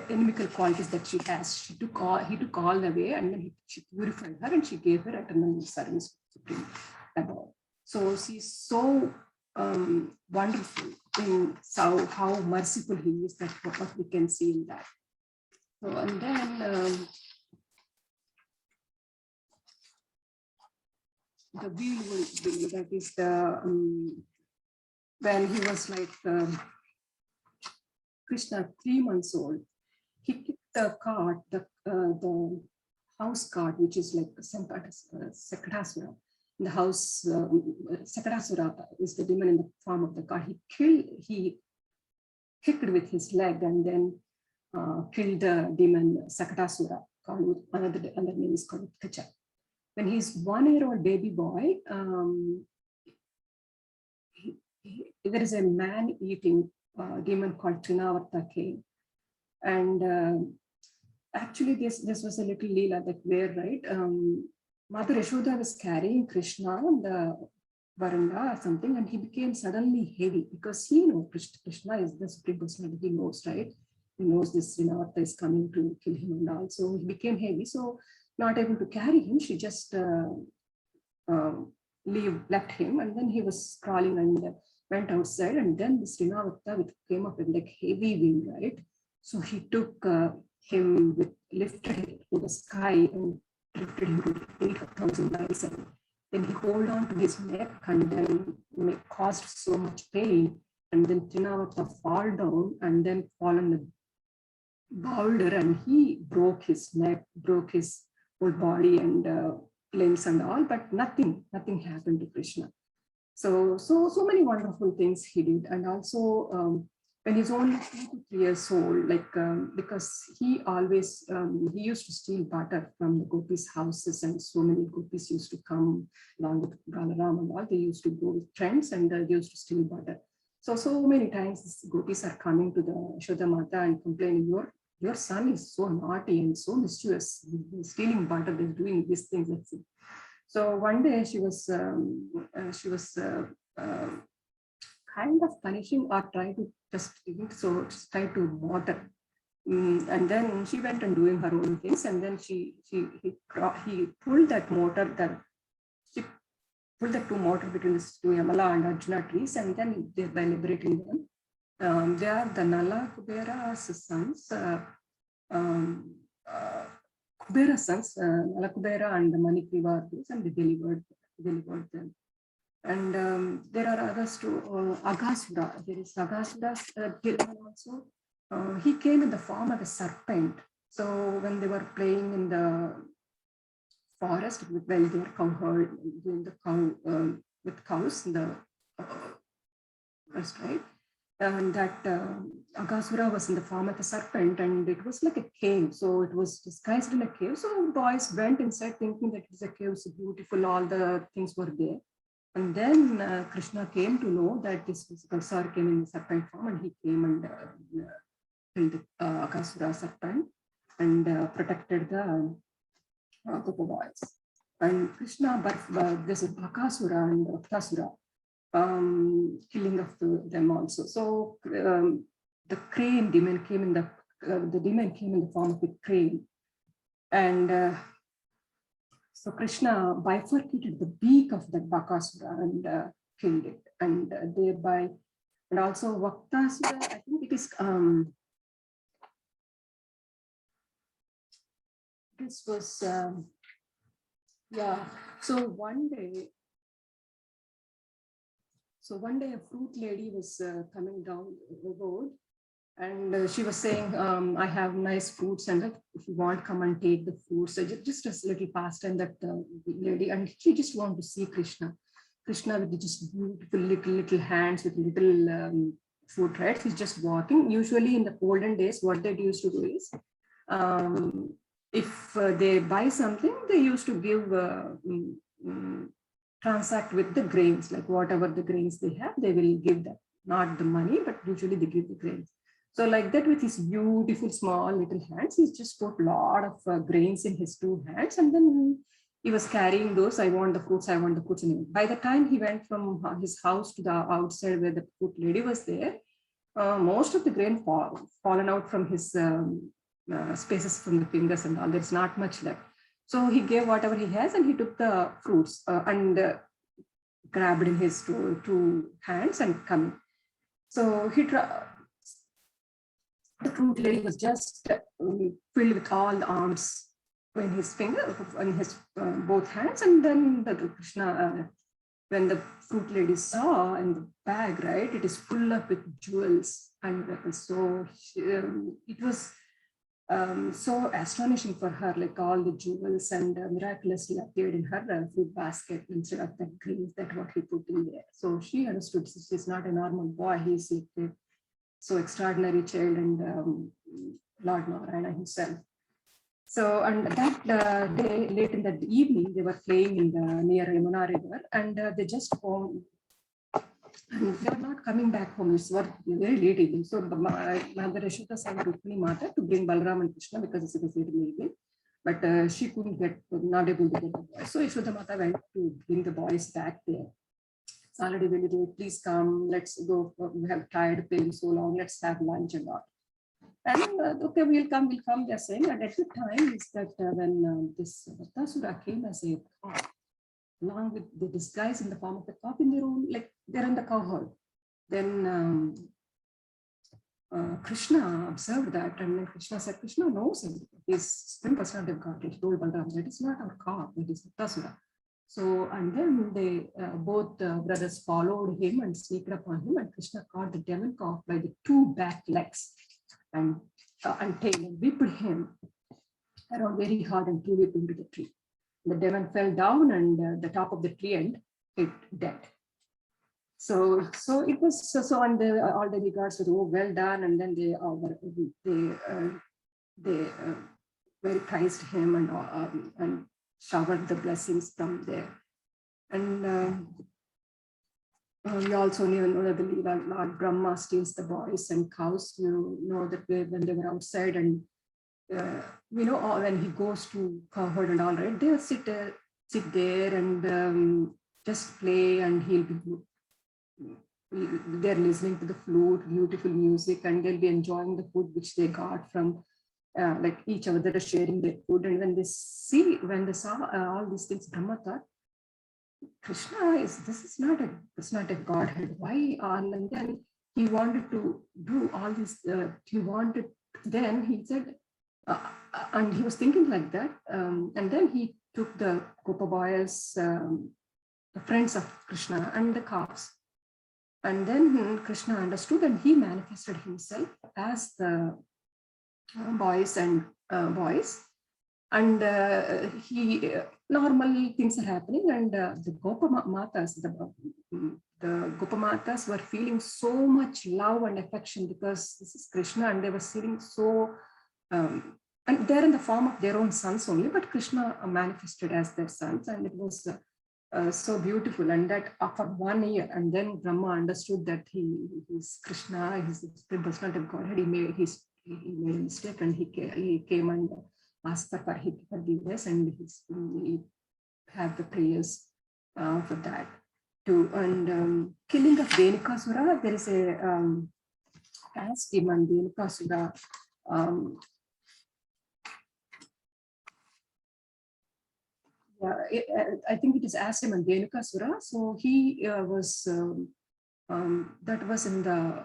inimical qualities that she has, he took all the way, and then she purified her and she gave her eternal service to above. So she's so wonderful in how merciful he is, that what we can see in that. So and then the wheel, that is the when he was like Krishna 3 months old, he kicked the cart, the house cart, which is like Sakadasura. The house, Sakadasura is the demon in the form of the cart. He kicked with his leg and then killed the demon Sakadasura. Another name is called Kacha. When he's 1-year-old baby boy, there is a man-eating demon called Trinavarta came. And actually, this was a little Leela that where, right? Mother Yashoda was carrying Krishna on the veranda or something, and he became suddenly heavy because he knows Krishna is the supreme personality. He knows, right? He knows this Trinavarta is coming to kill him and all. So he became heavy. So not able to carry him, she just left him, and then he was crawling and went outside, and then this Trinavarta came up with like heavy wind, right? So he took him lifted him to the sky and lifted him to 8,000 miles, and then he hold on to his neck and then caused so much pain, and then Trinavarta fall down and then fall on the boulder, and he broke his neck, broke his whole body and limbs and all, but nothing happened to Krishna. So many wonderful things he did. And also when he's only 2 to 3 years old, like because he always he used to steal butter from the gopis' houses, and so many gopis used to come along with Balaram and all. They used to go with friends and they used to steal butter. So many times these gopis are coming to the Yashoda Mata and complaining, your son is so naughty and so mischievous. He's stealing butter, he's doing these things. So one day she was kind of punishing or trying to just try to water. And then she went and doing her own things, and then he pulled that motor, she pulled the 2 motor between the 2 Yamala and Arjuna trees, and then thereby liberating them. They are the Nala Kubera's sons, Kubera's sons, Nala Kubera and the Manikriva, and they delivered them. And there are others too. Aghasura, there is Aghasura's also. He came in the form of a serpent. So when they were playing in the forest with their cow herd, doing the cow with cows in the forest, right? And that Aghasura was in the form of a serpent, and it was like a cave. So it was disguised in a cave. So boys went inside thinking that it was a cave, so beautiful, all the things were there. And then Krishna came to know that this Aghasura came in the serpent form, and he came and killed the Aghasura serpent and protected the Gopa boys. And Krishna, this is Bakasura and Aktasura, killing of them also. So the crane demon came in the form of a crane, and so Krishna bifurcated the beak of that Bakasura and killed it, and thereby, and also Vaktasura, I think it is this was yeah. So one day a fruit lady was coming down the road, and she was saying, I have nice fruits, and if you want, come and take the fruits. So just a little past time that lady, and she just wanted to see Krishna with just beautiful little hands with little fruit, right? He's just walking. Usually in the olden days, what they used to do is, if they buy something, they used to give transact with the grains, like whatever the grains they have, they will give them, not the money, but usually they give the grains. So like that, with his beautiful small little hands, he's just put a lot of grains in his 2 hands, and then he was carrying those, I want the fruits. And by the time he went from his house to the outside where the fruit lady was there, most of the grain fallen out from his spaces from the fingers and all. There's not much left. So he gave whatever he has, and he took the fruits and grabbed in his 2 hands and coming. So the fruit lady was just filled with all the arms in his finger, in his both hands, and then the Krishna, when the fruit lady saw in the bag, right, it is full of with jewels and weapons. So it was so astonishing for her, like all the jewels and miraculously appeared in her food basket instead of the grains that what he put in there. So she understood this is not a normal boy, he's like a so extraordinary child, and Lord Narayana himself. So, and that day, late in the evening, they were playing in the near Yamuna river, and they just found and they are not coming back home. It's what very late evening. So Mother Yashoda sent Rukmini Mata to bring Balaram and Krishna because it was late evening. But she couldn't get, not able to get the boys. So Yashoda Mata went to bring the boys back there. It's already very late. Please come. Let's go. We have tired playing so long. Let's have lunch and all. And okay, we'll come. They're saying. And at the time is that when this Vatasura came as a cop, along with the disguise in the form of a cop in their own, like they're in the cow herd. Then Krishna observed that, and then Krishna said, Krishna knows him. He's Supreme Personality of God. He told Balaram, that is not our cop, it is Vatasura. So, and then they both brothers followed him and sneaked upon him, and Krishna caught the demon calf by the two back legs and tail and whipped him around very hard and threw it into the tree. The demon fell down and the top of the tree and it dead. So it was so and all the regards were, oh, well done, and then they very praised him and showered the blessings from there. And we also know that the Lord Brahma steals the boys and cows. You know that when they were outside, and we know when he goes to cow herd and all, right, they'll sit there and just play, and they're listening to the flute, beautiful music, and they'll be enjoying the food which they got from like each other is sharing their food. And when they saw all these things, Brahma thought, Krishna it's not a godhead. Why? And then he wanted to do all this. Then he said, and he was thinking like that. And then he took the Gopa boys, the friends of Krishna, and the calves. And then Krishna understood, and he manifested himself as the boys and boys. And he normal things are happening, and the Gopa Matas, the Gopa Matas were feeling so much love and affection because this is Krishna, and they were feeling so, and they're in the form of their own sons only, but Krishna manifested as their sons, and it was so beautiful. And that for 1 year, and then Brahma understood that he's Krishna, he's the Supreme Personality of Godhead. He made a mistake, and he came and asked for forgiveness, and he had the prayers for that too. And killing of Dhenukasura, there is a caste demon, Dhenukasura. I think it is Asim and Dhenukasura. So he was, that was in the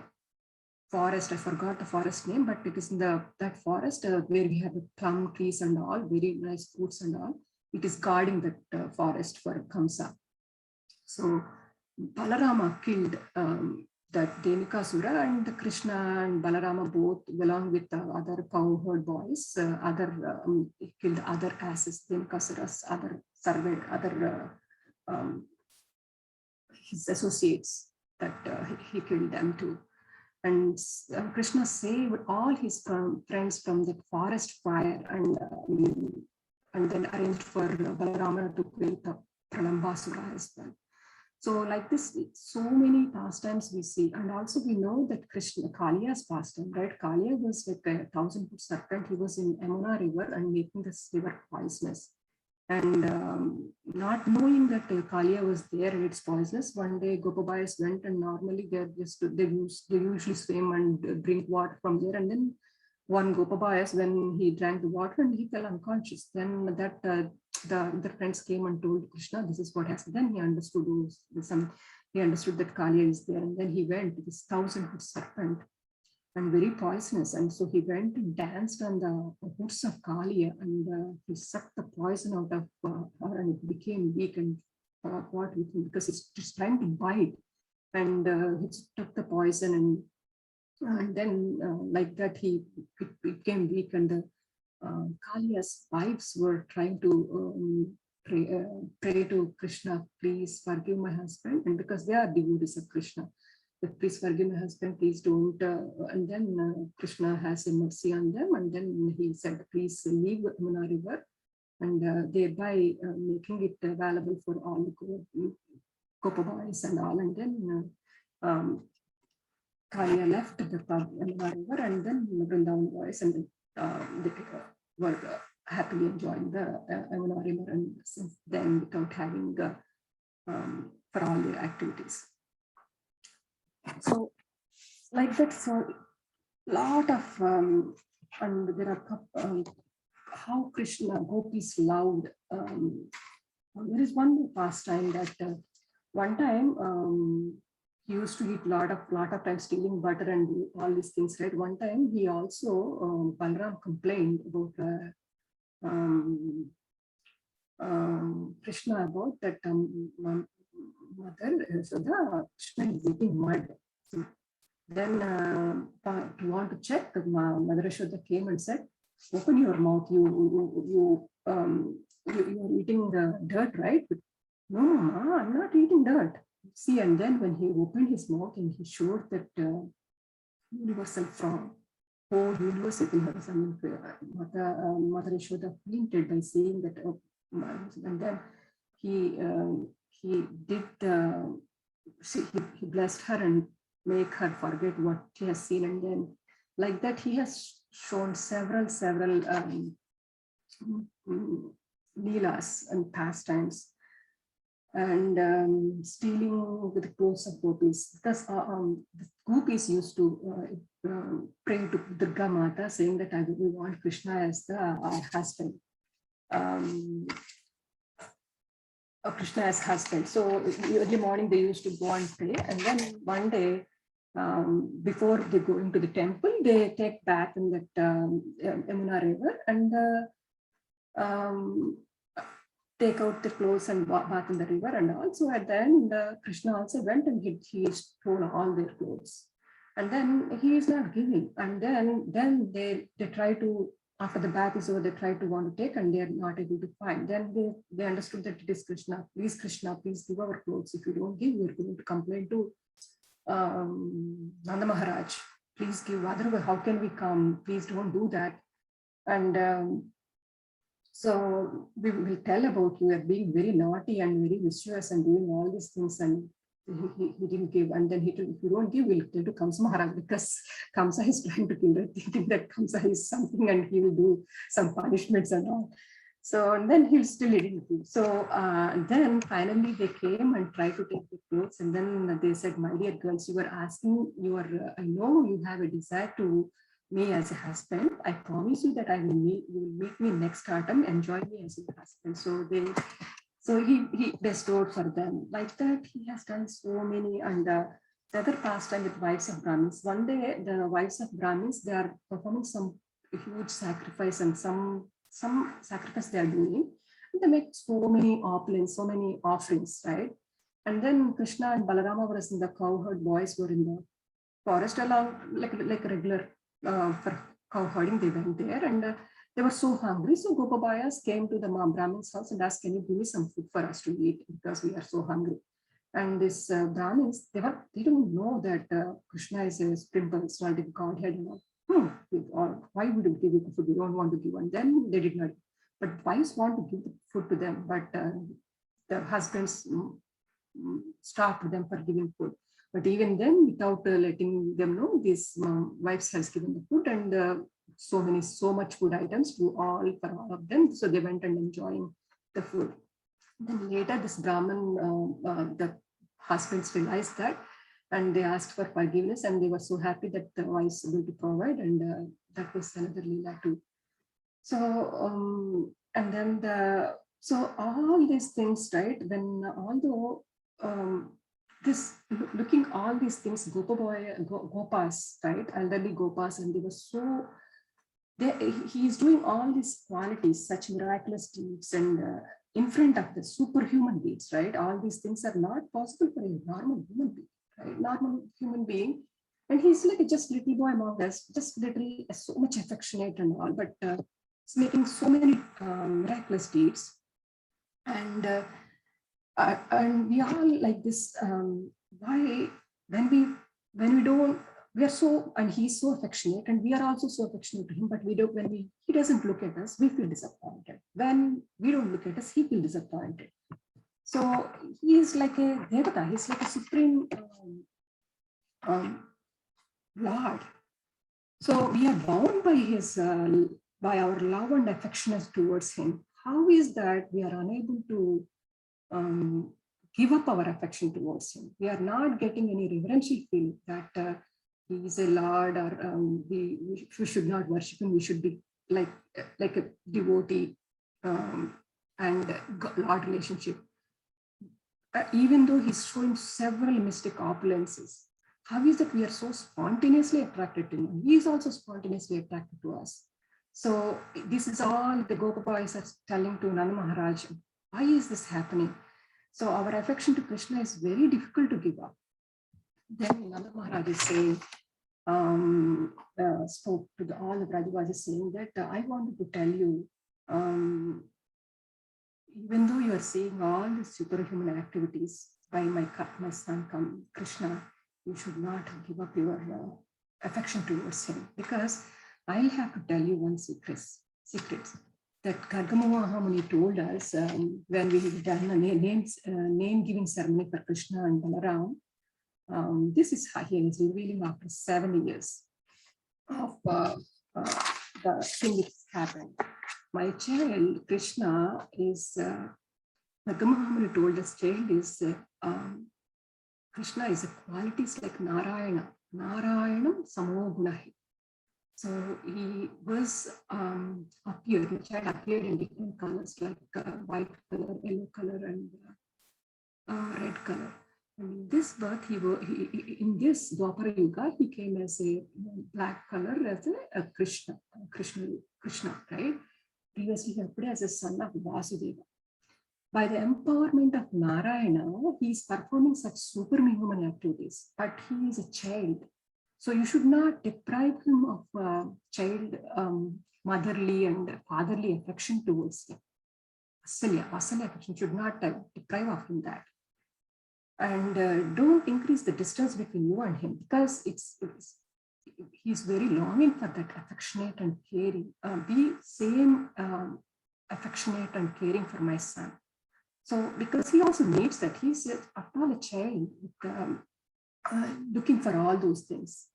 forest. I forgot the forest name, but it is in that forest where we have the plum trees and all, very nice fruits and all. It is guarding that forest for Kamsa. So Balarama killed that Dhenukasura, and Krishna and Balarama both, along with the other cow herd boys, killed other asses, Dhenukasura's other servant, his associates, that he killed them too. And Krishna saved all his friends from the forest fire, and then arranged for Balarama to kill Pralambasura as well. So like this, so many pastimes we see. And also we know that Kaliya's pastime, right? Kaliya was like a 1,000-foot serpent. He was in Yamuna river and making this river poisonous. And not knowing that Kaliya was there and it's poisonous, one day Gopa boys went, and normally they usually swim and drink water from there. And then one Gopa boys, when he drank the water, and he fell unconscious. Then that the friends came and told Krishna, this is what has. Then he understood that Kaliya is there, and then he went to this 1,000-foot serpent and very poisonous. And so he went and danced on the hoods of Kaliya, and he sucked the poison out of her, and it became weak and what with him, because it's just trying to bite, and he took the poison, and then like that it became weak, and the Kaliya's wives were trying to pray to Krishna, please forgive my husband, and because they are devotees of Krishna, please forgive my husband, please don't. And then Krishna has a mercy on them, and then he said, please leave Yamuna river, and thereby making it available for all the Gopa boys and all. And then Kalia left the Yamuna river, and then Vrindavan boys and they were happily enjoying the Yamuna river, and since then without having for all their activities. So like that, so lot of and there are how Krishna gopis loved. There is one more pastime that one time he used to eat lot of times stealing butter and do all these things, right? One time he also Balram complained about Krishna about that mother Yashoda, Krishna is eating mud. So then to want to check, Mother Yashoda came and said, "Open your mouth. You're eating the dirt, right?" But, "No, Mama, I'm not eating dirt." See, and then when he opened his mouth and he showed that universal from whole universe, Mother Yashoda fainted by saying that, and then he did he blessed her and make her forget what she has seen, and then like that he has shown several leelas and pastimes, and stealing with the clothes of gopis, because the gopis used to pray to Durga Mata saying that we want Krishna as our husband. Krishna as husband. So early morning they used to go and pray, and then one day before they go into the temple, they take bath in that Yamuna river and take out the clothes and bath in the river. And also at the end, Krishna also went and he stole all their clothes. And then he is not giving. And then they try to, after the bath is over, they try to want to take and they are not able to find. Then they understood that it is Krishna, please give our clothes. If you don't give, we're going to complain to Nanda Maharaj. Please give, otherwise how can we come? Please don't do that. And so we will tell about you are being very naughty and very mischievous and doing all these things, and he didn't give. And then he told, if you don't give, we'll tell to Kamsa Maharaj, because Kamsa is trying to kill her, thinking that Kamsa is something and he will do some punishments and all. So and then he still didn't give. So then finally they came and tried to take the clothes, and then they said, my dear girls, you were asking, I know you have a desire to me as a husband. I promise you that you will meet me next autumn, enjoy me as your husband. So he bestowed for them. Like that, he has done so many. And the other pastime with wives of Brahmins. One day, the wives of Brahmins, they are performing some huge sacrifice, and some sacrifice they are doing. And they make so many opulence, so many offerings, right? And then Krishna and Balarama were in the cowherd boys were in the forest along, like regular for cow herding. They went there, and they were so hungry. So Gopabayas came to the Brahmin's house and asked, can you give me some food for us to eat, because we are so hungry. And this Brahmins, they don't know that Krishna is a supreme personality, Godhead, why would you give it food? We don't want to give. And then they did not. But wives want to give the food to them, but the husbands stopped them for giving food. But even then, without letting them know, these wives has given the food, and so much food items for all of them. So they went and enjoying the food. Then later, this Brahmin, the husbands realized that, and they asked for forgiveness, and they were so happy that the wives were going to provide, and that was another Leela too. So and then so all these things, right? When although this looking all these things, Gopas, right? Elderly Gopas, and they were so. He is doing all these qualities, such miraculous deeds, and in front of the superhuman deeds, right? All these things are not possible for a normal human being, right? Normal human being, and he's like just little boy among us, just little, so much affectionate and all, but he's making so many miraculous deeds, and we all like this. Why when we don't. We are so, and he's so affectionate, and we are also so affectionate to him, but we don't, he doesn't look at us, we feel disappointed. When we don't look at us, he feels disappointed. So he is like a Devata, he's like a supreme Lord. So we are bound by his by our love and affection towards him. How is that we are unable to give up our affection towards him? We are not getting any reverential feeling that he is a Lord, or we should not worship him. We should be like a devotee and Lord relationship. Even though he's showing several mystic opulences, how is that we are so spontaneously attracted to him? He is also spontaneously attracted to us. So this is all the Gopapa is telling to Nanda Maharaj. Why is this happening? So our affection to Krishna is very difficult to give up. Then Nanda Maharaj is saying, spoke to all the Brajavasis saying that I wanted to tell you, even though you are seeing all the superhuman activities by my son Krishna, you should not give up your affection towards him, because I'll have to tell you one secret that Gargamava Muni told us when we had done a name giving ceremony for Krishna and Balaram. This is how he is revealing after 7 years of the thing which happened. My child Krishna is Gargamava Muni told us child is Krishna is a qualities like Narayana. Narayanam samo gunahi. So he was appeared, the child appeared in different colors like white color, yellow color, and red color. And in this birth, in this Dwapara Yuga, he came as a black color as a Krishna, right? Previously, he appeared as a son of Vasudeva. By the empowerment of Narayana, he is performing such superhuman activities, but he is a child. So you should not deprive him of child motherly and fatherly affection towards him. Vasalya affection should not deprive of him that. And don't increase the distance between you and him, because he's very longing for that affectionate and caring. Be same affectionate and caring for my son. So because he also needs that, he's after all a child looking for all those things.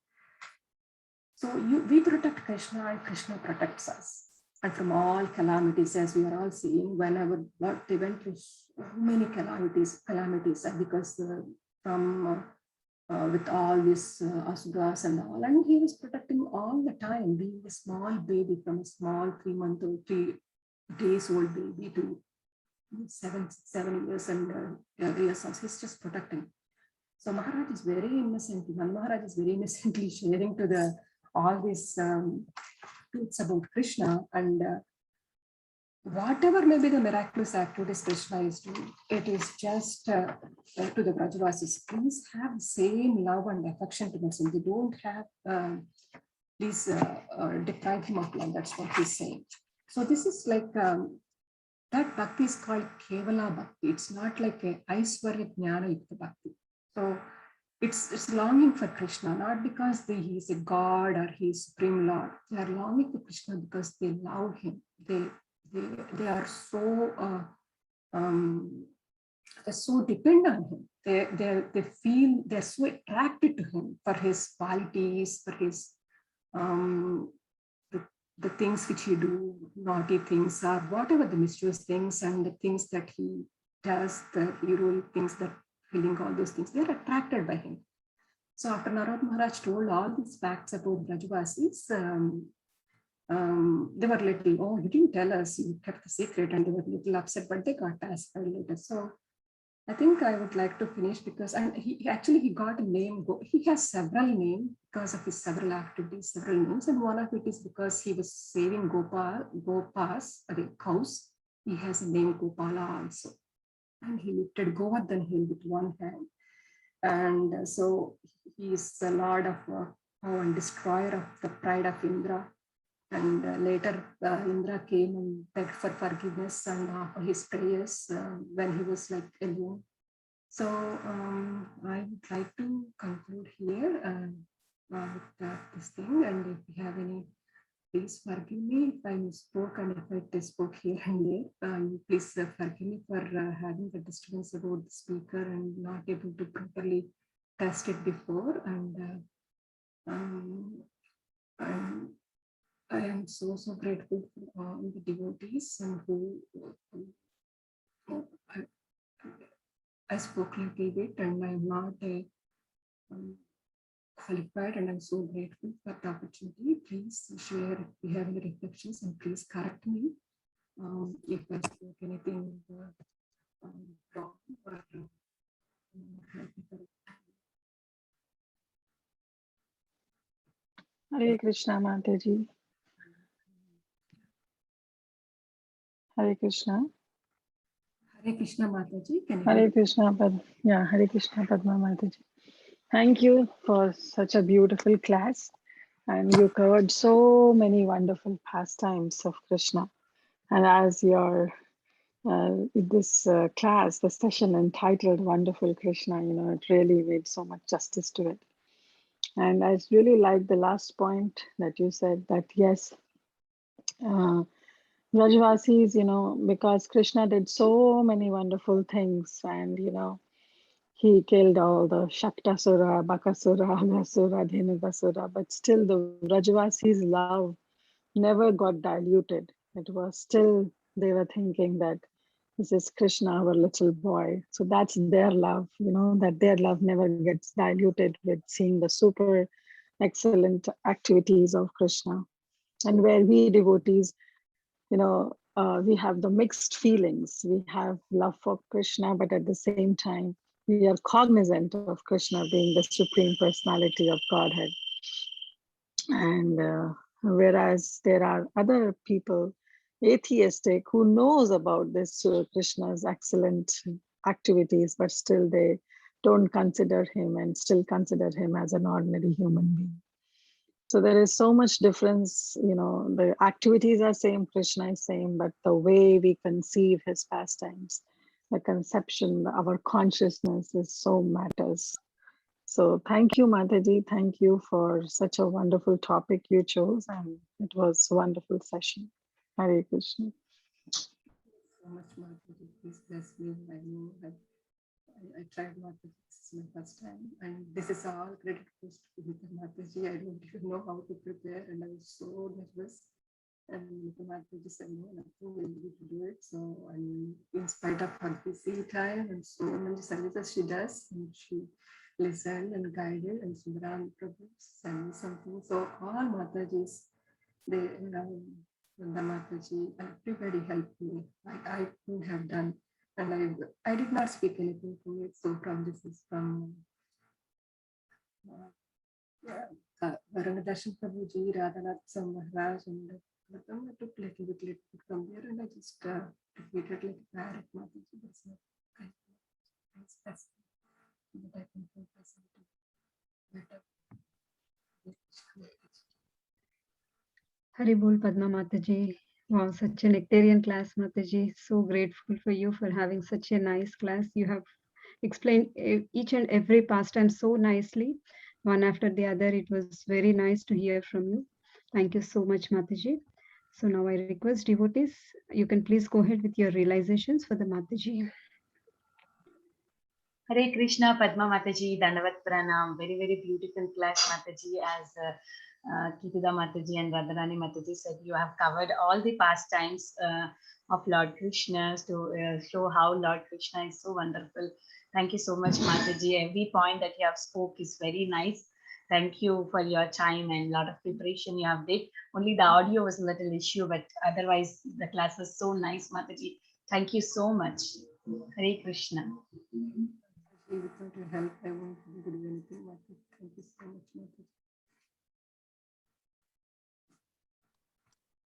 So we protect Krishna and Krishna protects us. And from all calamities, as we are all seeing, whenever they went through so many calamities, because from with all this asuras and all, and he was protecting all the time, being a small baby, from a small 3 days old baby to 7 years and years old. He's just protecting. So Maharaj is very innocent. Maharaj is very innocently sharing to all these truths about Krishna, and whatever may be the miraculous activities Krishna is doing, it is just to the Brajavasis. Please have the same love and affection towards him. They don't have, please deprive him of love. That's what he's saying. So this is like, that bhakti is called Kevala Bhakti. It's not like a Aiswarya Jnana Yukta Bhakti. So it's longing for Krishna, not because he is a god or he is Supreme Lord. They are longing for Krishna because they love him. They are so they're so dependent on him. They feel they're so attracted to him for his qualities, for his the things which he do, naughty things or whatever the mischievous things, and the things that he does, the heroic things, that feeling, all those things, they're attracted by him. So after Narad Maharaj told all these facts about Brajavasis, they were little, oh, you didn't tell us, you kept the secret, and they were little upset, but they got pacified later. So I think I would like to finish because, and he got a name. He has several names because of his several activities, several names, and one of it is because he was saving Gopas, the cows. He has a name Gopala also, and he lifted Govardhan hill with one hand, and so he is the lord of and destroyer of the pride of Indra. And later Indra came and begged for forgiveness and offered his prayers when he was like alone. So I would like to conclude here with this thing. And if you have any, please forgive me if I misspoke and if I spoke here and there. Please forgive me for having the disturbance about the speaker and not able to properly tested before, and I am so grateful for all the devotees and who I spoke a little bit, and I'm not qualified, and I'm so grateful for the opportunity. Please share if you have any reflections, and please correct me if I spoke anything wrong or help me correct. Hare Krishna, Mataji. Hare Krishna. Hare Krishna, Mataji. Can you Hare hear? Krishna, Hare Krishna, Padma Mataji. Thank you for such a beautiful class. And you covered so many wonderful pastimes of Krishna. And as your this class, the session entitled Wonderful Krishna, it really made so much justice to it. And I really like the last point that you said that yes, Brajvasis, because Krishna did so many wonderful things, and he killed all the Shaktasura, Bakasura, Aghasura, Dhenukasura, but still the Brajvasis' love never got diluted. It was still, they were thinking that this is Krishna, our little boy. So that's their love, that their love never gets diluted with seeing the super excellent activities of Krishna. And where we devotees, we have the mixed feelings. We have love for Krishna, but at the same time, we are cognizant of Krishna being the supreme personality of Godhead. And whereas there are other people, atheistic, who knows about this Krishna's excellent activities, but still they don't consider him and still consider him as an ordinary human being. So there is so much difference, the activities are same, Krishna is same, but the way we conceive his pastimes, the conception, our consciousness is so matters. So thank you, Mataji. Thank you for such a wonderful topic you chose, and it was a wonderful session. Hare Krishna. So much, Mataji. Please bless me. I know that I tried Mataji. This is my first time, and this is all credit goes to Mataji. I don't even know how to prepare, and I was so nervous. And Mataji said, no, nothing will be to do it. So I'm in spite of her busy time and so many services she does, and she listened and guided, and Sundaram Prabhu sent me something. So all Matajis, they, the Mataji, everybody helped me. I couldn't have done, and I did not speak anything from it. So this is from Varunadarshan Prabhuji, Radhanath Sam Maharaj, and I took little bit from there, and I just repeated like direct Mataji. That's not that's that I can focus on better. Haribol Padma Mataji. Wow, such a nectarian class, Mataji. So grateful for you for having such a nice class. You have explained each and every pastime so nicely, one after the other. It was very nice to hear from you. Thank you so much, Mataji. So now I request devotees, you can please go ahead with your realizations for the Mataji. Hare Krishna, Padma Mataji, Dandavat Pranam. Very, very beautiful class, Mataji. As Kituda Mataji and Radharani Mataji said, you have covered all the pastimes of Lord Krishna to show how Lord Krishna is so wonderful. Thank you so much, Mataji. Every point that you have spoke is very nice. Thank you for your time and a lot of preparation you have did. Only the audio was a little issue, but otherwise the class was so nice, Mataji. Thank you so much. Hare Krishna. Without your help, I won't be able to do anything. Mataji. Thank you so much, Mataji.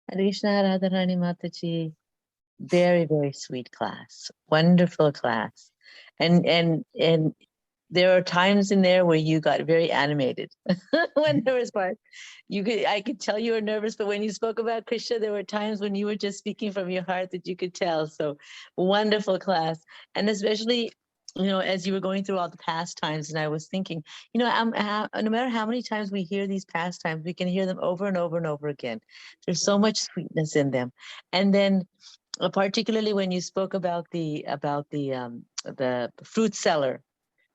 Hare Krishna, Radharani Mataji. Very, very sweet class. Wonderful class. And there are times in there where you got very animated. When there was part, I could tell you were nervous, but when you spoke about Krishna, there were times when you were just speaking from your heart that you could tell. So wonderful class. And especially, as you were going through all the pastimes, and I was thinking, no matter how many times we hear these pastimes, we can hear them over and over and over again. There's so much sweetness in them. And then particularly when you spoke about the fruit seller,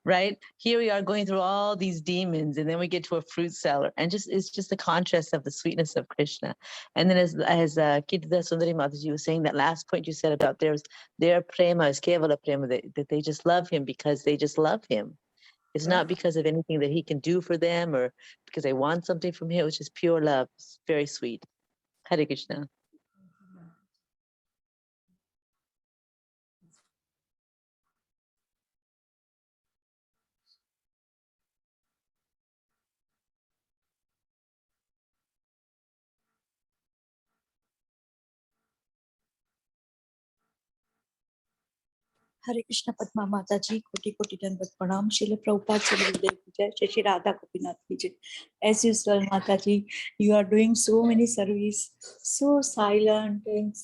right? Here we are going through all these demons, and then we get to a fruit seller, and it's just the contrast of the sweetness of Krishna. And then as Kirtida Sundari Mataji was saying, that last point you said about their prema is kevala prema, that they just love him because they just love him. It's not because of anything that he can do for them or because they want something from him. It was just pure love. It's very sweet. Hare Krishna. Hare Krishna Padma Mata ji, Koti Koti Dandavat Pranam, Srila Prabhupada Srila Gurudev ki Jai, Shri Shri Radha Gopinath ki Jai. As usual, Mata ji, you are doing so many service, so silent, and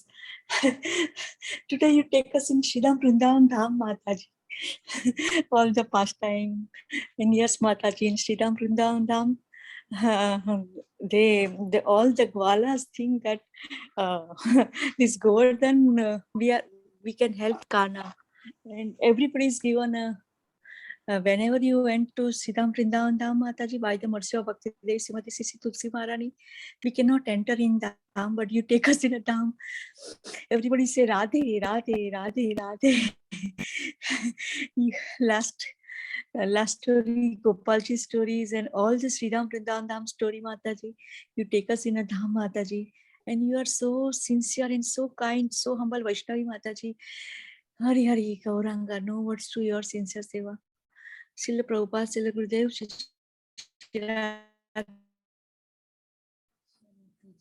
today you take us in Shridham Vrindavan Dham, Mata ji. All the pastime, and yes, Mata ji, in Shridham Vrindavan Dham, they all the Gwalas think that this Govardhan, we can help Kana. And everybody is given whenever you went to Siddham Vrindavan Dham, Mataji, by the mercy of Bhakti Dev Srimati Sisi Tulsi Maharani, we cannot enter in Dham, but you take us in a Dham. Everybody say Radhe, Radhe, Radhe, Radhe. last story, Gopalji stories, and all the Sridham Vrindavan Dham story, Mataji. You take us in a Dham, Mataji. And you are so sincere and so kind, so humble, Vaishnavi Mataji. Hari Hari Gauranga, no words to your sincere seva. Srila Prabhupada, Srila Gurudev, Srila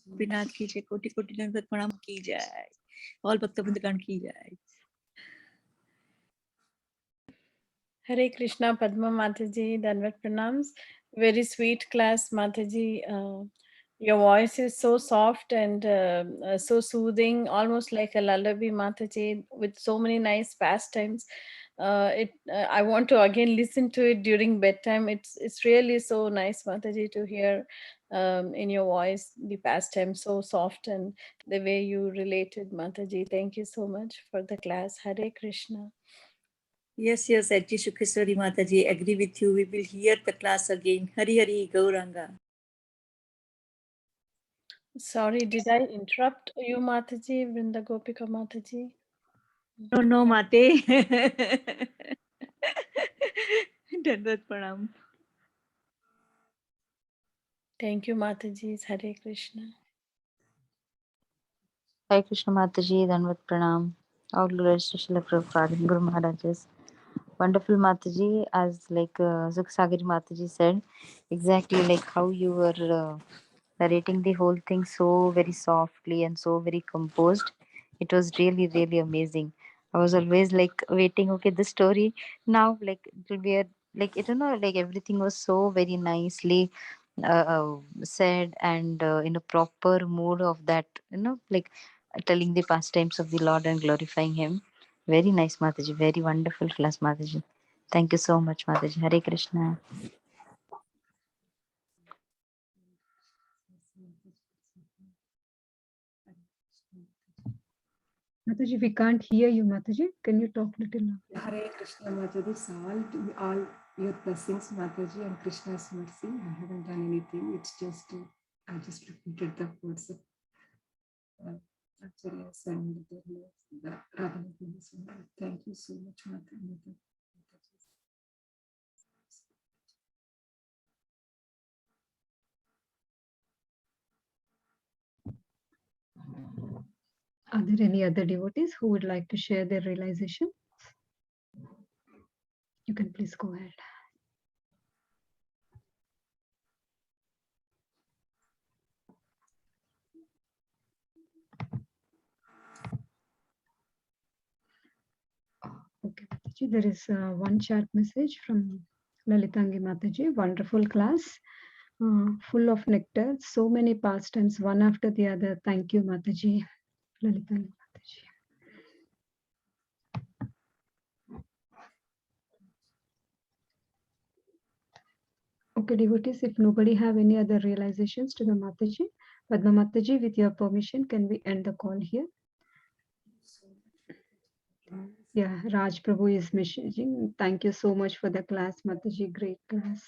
Gopinath ki jai, Koti Koti Dandavat Pranam ki jai. All Bhakta Vrindagan ki jai. Hare Krishna Padma Mataji, Danvat Pranams. Very sweet class, Mataji. Your voice is so soft and so soothing, almost like a lullaby, Mataji, with so many nice pastimes. I want to again listen to it during bedtime. It's really so nice, Mataji, to hear in your voice the pastime so soft and the way you related, Mataji. Thank you so much for the class. Hare Krishna. Yes, Ajji Shukheswari Mataji, agree with you. We will hear the class again. Hari Hari Gauranga. Sorry, did I interrupt you, Mataji, Vrinda Gopika Mataji? No, Mate. Dandavat Pranam. Thank you, Mataji. Hare Krishna. Hare Krishna Mataji, Danvat Pranam. All glories to Srila Prabhupada and Guru Maharajas. Wonderful Mataji, as like Sukhsagari Mataji said, exactly like how you were narrating the whole thing so very softly and so very composed. It was really, really amazing. I was always like waiting, okay, the story now, like it will be a, like, I don't know, like everything was so very nicely said and in a proper mood of that, like telling the pastimes of the Lord and glorifying Him. Very nice, Mataji. Very wonderful class, Mataji. Thank you so much, Mataji. Hare Krishna. Mataji, we can't hear you, Mataji. Can you talk little louder? Hare Krishna Mataji, all your blessings, Mataji, and Krishna's mercy. I haven't done anything. It's just, I just repeated the words of Acharyas and the Radha. Thank you so much, Mataji. Are there any other devotees who would like to share their realization? You can please go ahead. Okay, Mataji, there is one chat message from Lalitangi Mataji. Wonderful class, full of nectar, so many pastimes, one after the other. Thank you, Mataji. Lalitangi Mataji. Okay, devotees, if nobody have any other realizations to the Mataji, Padma Mataji, with your permission, can we end the call here? Yeah, Raj Prabhu is messaging. Thank you so much for the class, Mataji. Great class.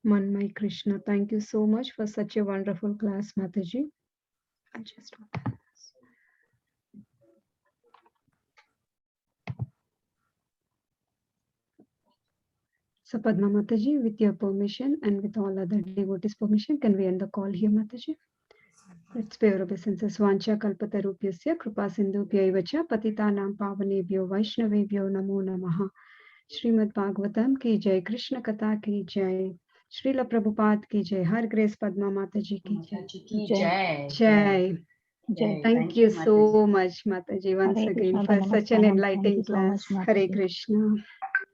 Manmay Krishna, thank you so much for such a wonderful class, Mataji. Just open this. So Padma Mataji, with your permission and with all other devotees' permission, can we end the call here, Mataji? Let's pay our obeisances. Vancha kalpatarupyasya kripa sindhubhyaiva cha patitanam pavanebhyo vaishnavebhyo namo namaha. Srimad Bhagavatam ki jai, Krishna Katha ki jai, Srila Prabhupada ki jai, Har Grace Padma Mataji ki jai. Mataji ki Jai. jai. Jai. Thank you so much, Mataji, once Hare again Krishna, for such an Namaskaram. Thank enlightening you so much, class. Hare Mataji. Krishna.